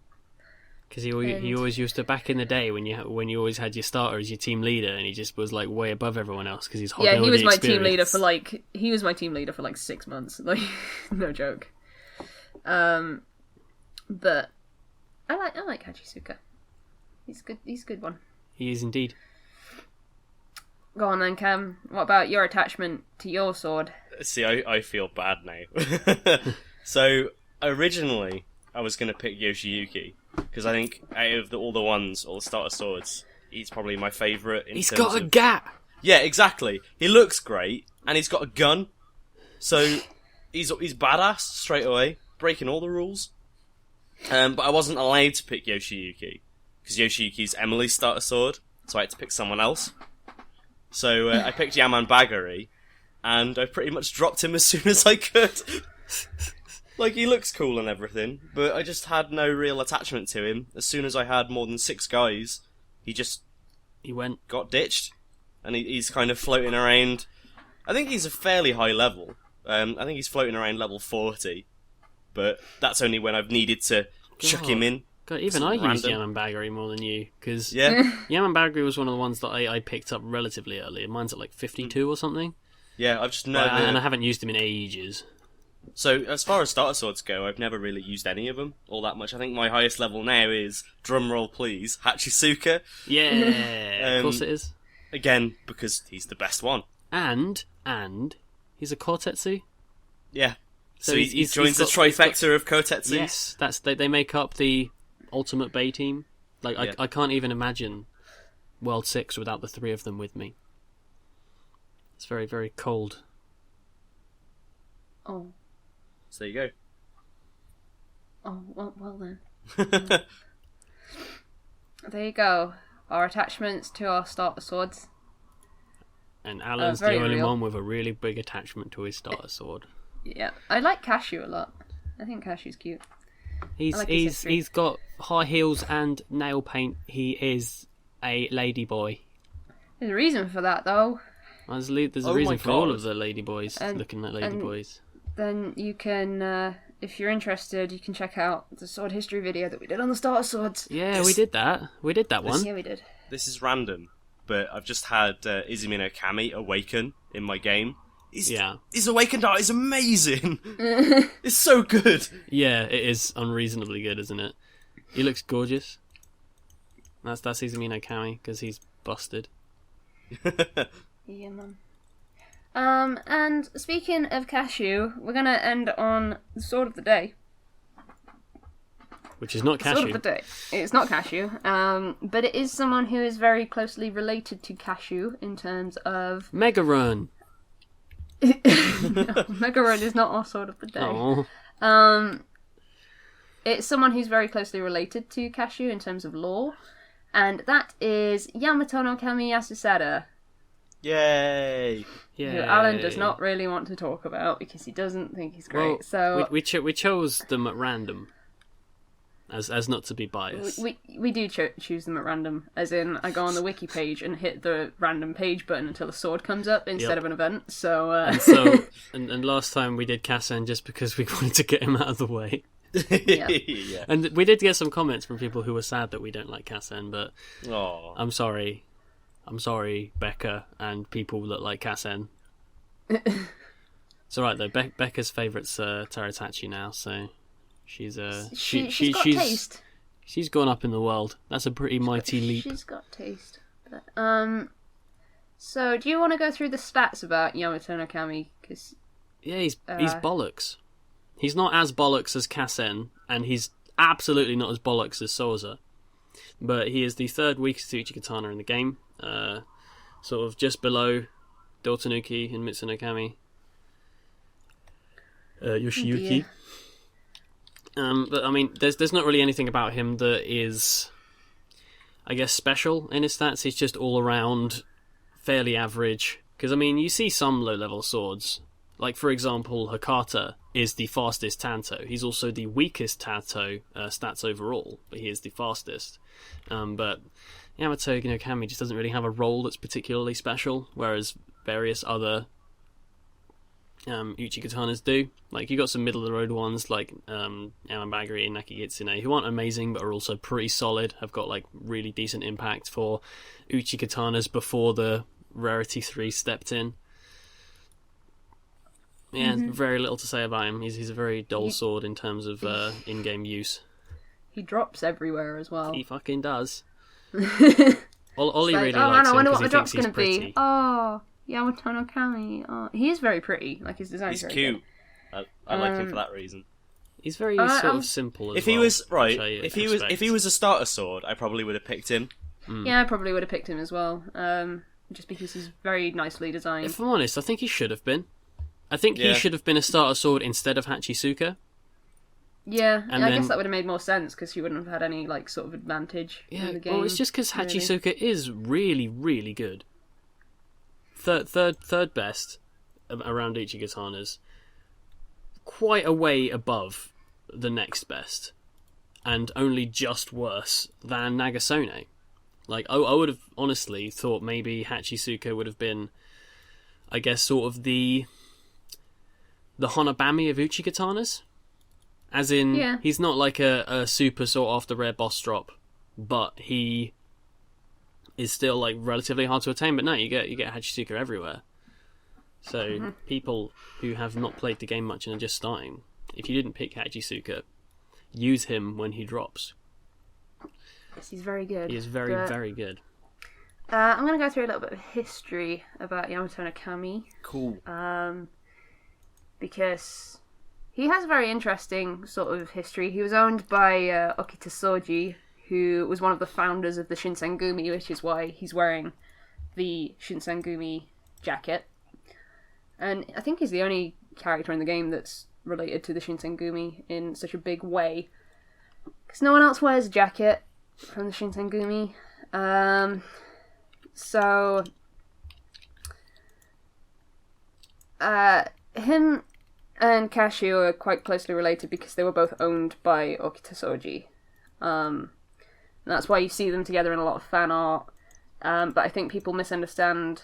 Because he always used to, back in the day when you always had your starter as your team leader, and he just was like way above everyone else because he's hogging all the experience. He was my team leader for like 6 months. Like, no joke. But I like Hachisuka. He's good. He's a good one. He is indeed. Go on then, Cam. What about your attachment to your sword? See, I feel bad now. So originally, I was going to pick Yoshiyuki because I think out of all the starter swords, he's probably my favourite. He's got a gap. Yeah, exactly. He looks great, and he's got a gun, so he's badass straight away, breaking all the rules. But I wasn't allowed to pick Yoshiyuki, because Yoshiyuki's Emily's starter sword, so I had to pick someone else. So I picked Yaman Bagari, and I pretty much dropped him as soon as I could. Like, he looks cool and everything, but I just had no real attachment to him. As soon as I had more than 6 guys, he got ditched, and he's kind of floating around. I think he's a fairly high level. I think he's floating around level 40. But that's only when I've needed to chuck him in. God, even I used Yaman Bagari more than you, because Yaman Bagari was one of the ones that I picked up relatively early. Mine's at like 52 or something. Yeah, I've just never... And I haven't used him in ages. So, as far as starter swords go, I've never really used any of them all that much. I think my highest level now is, drumroll please, Hachisuka. Yeah, of course it is. Again, because he's the best one. And he's a Kotetsu. Yeah. So he joins the trifecta of Kotetsu. Yes, they make up the ultimate Bay team. Like, yeah. I can't even imagine World 6 without the 3 of them with me. It's very, very cold. Oh. So there you go. Oh, well then. There you go. Our attachments to our starter swords. And Alan's the only one with a really big attachment to his starter sword. Yeah, I like Cashew a lot. I think Cashew's cute. He's got high heels and nail paint. He is a lady boy. There's a reason for that, though. There's a reason for all of the lady boys looking at lady boys. Then you can, if you're interested, you can check out the sword history video that we did on the starter swords. Yeah, we did that. We did that one. Yeah, we did. This is random, but I've just had Izumi no Kami awaken in my game, His awakened art is amazing. It's so good. Yeah, it is unreasonably good, isn't it? He looks gorgeous. That's Izumi no Kami, because he's busted. Yeah, man. And speaking of Cashew, we're gonna end on the sword of the day. Which is not Cashew. Sword of the day. It's not Cashew, but it is someone who is very closely related to Cashew in terms of... Megarun! Megarun is not our sword of the day. Oh. It's someone who's very closely related to Cashew in terms of lore, and that is Yamato no Kami Yasusada. Yay! Who Alan does not really want to talk about because he doesn't think he's great. Well, so we chose them at random, as not to be biased. We do choose them at random, as in I go on the wiki page and hit the random page button until a sword comes up instead of an event. So and last time we did Kassen just because we wanted to get him out of the way. Yeah. And we did get some comments from people who were sad that we don't like Kassen, but Aww. I'm sorry, Becca, and people that like Kassen. It's alright though. Becca's favourite's Teratachi now, so she's she's got taste. She's gone up in the world. That's a pretty mighty leap. She's got taste. But, so do you want to go through the stats about Yamato no Kami? Cause, he's bollocks. He's not as bollocks as Kassen, and he's absolutely not as bollocks as Soza. But he is the third weakest Uchigatana in the game. Sort of just below Dotanuki and Mitsuno Kami. Yoshiyuki. But I mean, there's not really anything about him that is, I guess, special in his stats. He's just all around fairly average. Because I mean, you see some low level swords, like for example, Hakata is the fastest Tanto. He's also the weakest Tanto stats overall, but he is the fastest. But Yamato no Kami just doesn't really have a role that's particularly special, whereas various other Uchigatanas do. Like, you got some middle-of-the-road ones, like Yamabagiri and Nakigitsune, who aren't amazing, but are also pretty solid, have got, like, really decent impact for Uchigatanas before the Rarity 3 stepped in. Yeah, very little to say about him. He's a very dull sword in terms of in-game use. He drops everywhere as well. He fucking does. Ollie like, really likes him I wonder because what the he drop's thinks he's gonna pretty. be. Oh, Yamato no Kami. Oh, he is very pretty. Like, his design. He's cute. I like him for that reason. He's very sort of simple as if well. He was right, if he was a starter sword, I probably would have picked him. Yeah, I probably would have picked him as well. Just because he's very nicely designed. If I'm honest, I think he should have been. I think he should have been a starter sword instead of Hachisuka. Yeah, and I guess that would have made more sense because he wouldn't have had any like sort of advantage in the game. Well, it's just because Hachisuka is really, really good. Third best around Uchigatanas, quite a way above the next best, and only just worse than Nagasone. Like, I would have honestly thought maybe Hachisuka would have been, I guess, sort of the Honobami of Uchigatanas. As in, he's not like a super sought after rare boss drop, but he is still like relatively hard to attain. But no, you get Hachisuka everywhere. So people who have not played the game much and are just starting, if you didn't pick Hachisuka, use him when he drops. Yes, he's very good. He is very good. I'm going to go through a little bit of history about Yamato no Kami. Cool. Because he has a very interesting sort of history. He was owned by Okita Soji, who was one of the founders of the Shinsengumi, which is why he's wearing the Shinsengumi jacket. And I think he's the only character in the game that's related to the Shinsengumi in such a big way. Because no one else wears a jacket from the Shinsengumi. So him and Cashew are quite closely related because they were both owned by Okita Soji. And that's why you see them together in a lot of fan art. But I think people misunderstand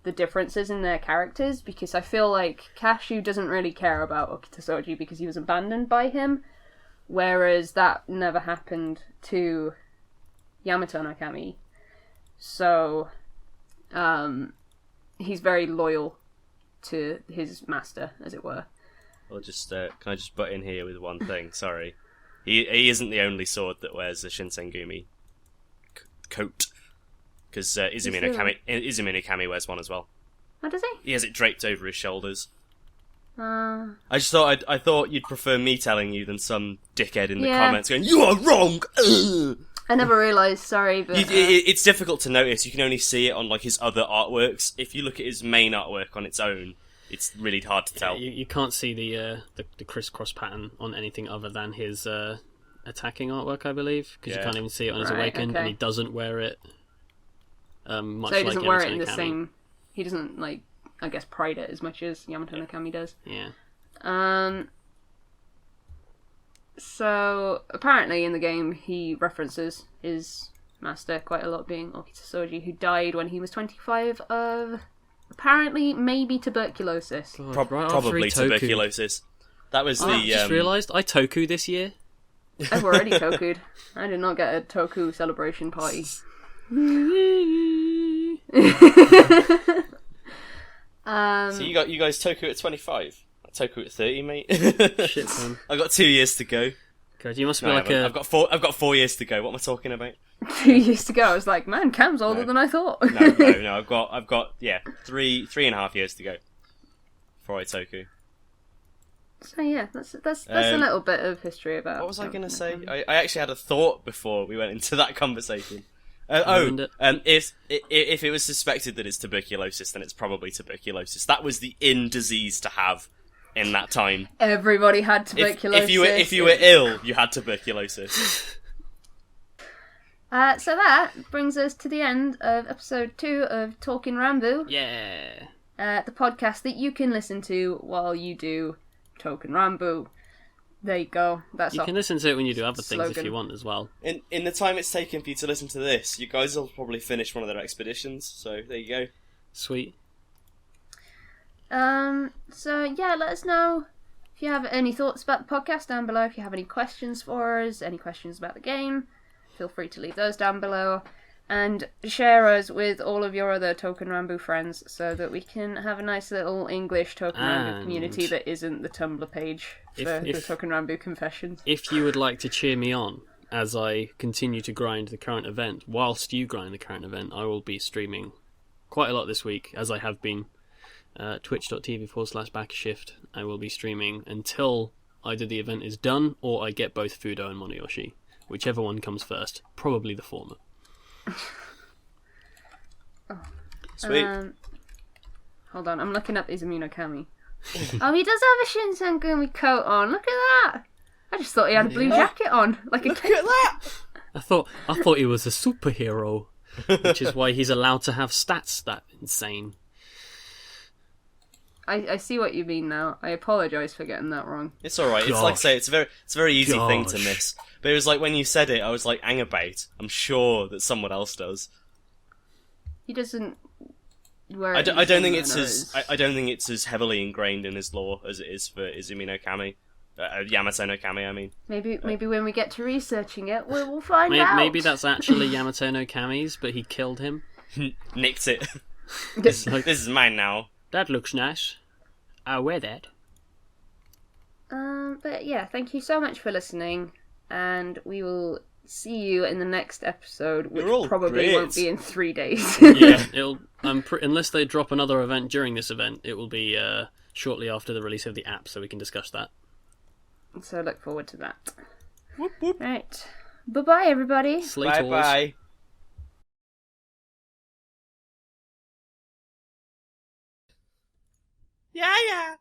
the differences in their characters because I feel like Cashew doesn't really care about Okita Soji because he was abandoned by him, whereas that never happened to Yamato no Kami. So he's very loyal to his master, as it were. I'll just can I just butt in here with one thing? Sorry, he isn't the only sword that wears a Shinsengumi coat, because Izumi no Kami wears one as well. Oh, does he? He has it draped over his shoulders. Uh, I just thought I thought you'd prefer me telling you than some dickhead in the comments going, "You are wrong." Ugh. I never realised. Sorry, but it's difficult to notice. You can only see it on like his other artworks. If you look at his main artwork on its own, it's really hard to tell. You can't see the crisscross pattern on anything other than his attacking artwork, I believe, because you can't even see it on his awakened, and he doesn't wear it. Much so he doesn't wear it in the Kami. same. He doesn't like. I guess pride it as much as Yamato no Kami does. Yeah. So apparently in the game he references his master quite a lot, being Okita Soji, who died when he was 25 of apparently maybe tuberculosis. God, Probably tuberculosis. That was I just realised I toku this year. I've already toku'd. I did not get a toku celebration party. So you guys toku at 25. I toku at 30, mate. Shit, man. I've got 2 years to go. God, you must be I've got 4 years to go. What am I talking about? 2 years to go. I was like, man, Cam's older than I thought. No. I've got 3.5 years to go before I toku. So yeah, that's a little bit of history about. What was I going to say? I actually had a thought before we went into that conversation. If it was suspected that it's tuberculosis, then it's probably tuberculosis. That was the in disease to have in that time. Everybody had tuberculosis. If you were ill, you had tuberculosis. So that brings us to the end of episode 2 of Talkin Ranbu. Yeah. The podcast that you can listen to while you do Touken Ranbu. There you go. You can listen to it when you do other things slogan. if you want as well. In the time it's taken for you to listen to this, you guys will probably finish one of their expeditions. So there you go. Sweet. So yeah, let us know if you have any thoughts about the podcast down below. If you have any questions for us, any questions about the game, feel free to leave those down below. And share us with all of your other Touken Ranbu friends so that we can have a nice little English Touken Ranbu community that isn't the Tumblr page for the Touken Ranbu Confessions. If you would like to cheer me on as I continue to grind the current event, whilst you grind the current event, I will be streaming quite a lot this week, as I have been. Twitch.tv/backershift. I will be streaming until either the event is done or I get both Fudou and Monoyoshi. Whichever one comes first. Probably the former. Sweet. Hold on, I'm looking up Izumi no Kami. Oh, he does have a Shinsengumi coat on. Look at that. I just thought he had a blue jacket on, like a Look at that. I thought he was a superhero, which is why he's allowed to have stats that insane. I see what you mean now. I apologise for getting that wrong. It's alright. It's like I say, it's a very easy thing to miss. But it was like when you said it, I was like, hang about. I'm sure that someone else does. He doesn't wear. I don't think it's as heavily ingrained in his lore as it is for Izumi no Kami, Yamato no Kami. I mean, maybe when we get to researching it, we'll find out. Maybe that's actually Yamato no Kami's, but he killed him. Nicked it. This is mine now. That looks nice. I'll wear that. But yeah, thank you so much for listening, and we will see you in the next episode, which probably won't be in 3 days. Yeah, unless they drop another event during this event, it will be shortly after the release of the app, so we can discuss that. So look forward to that. Whoop, whoop. Right. Bye-bye, everybody. Bye-bye. Yeah.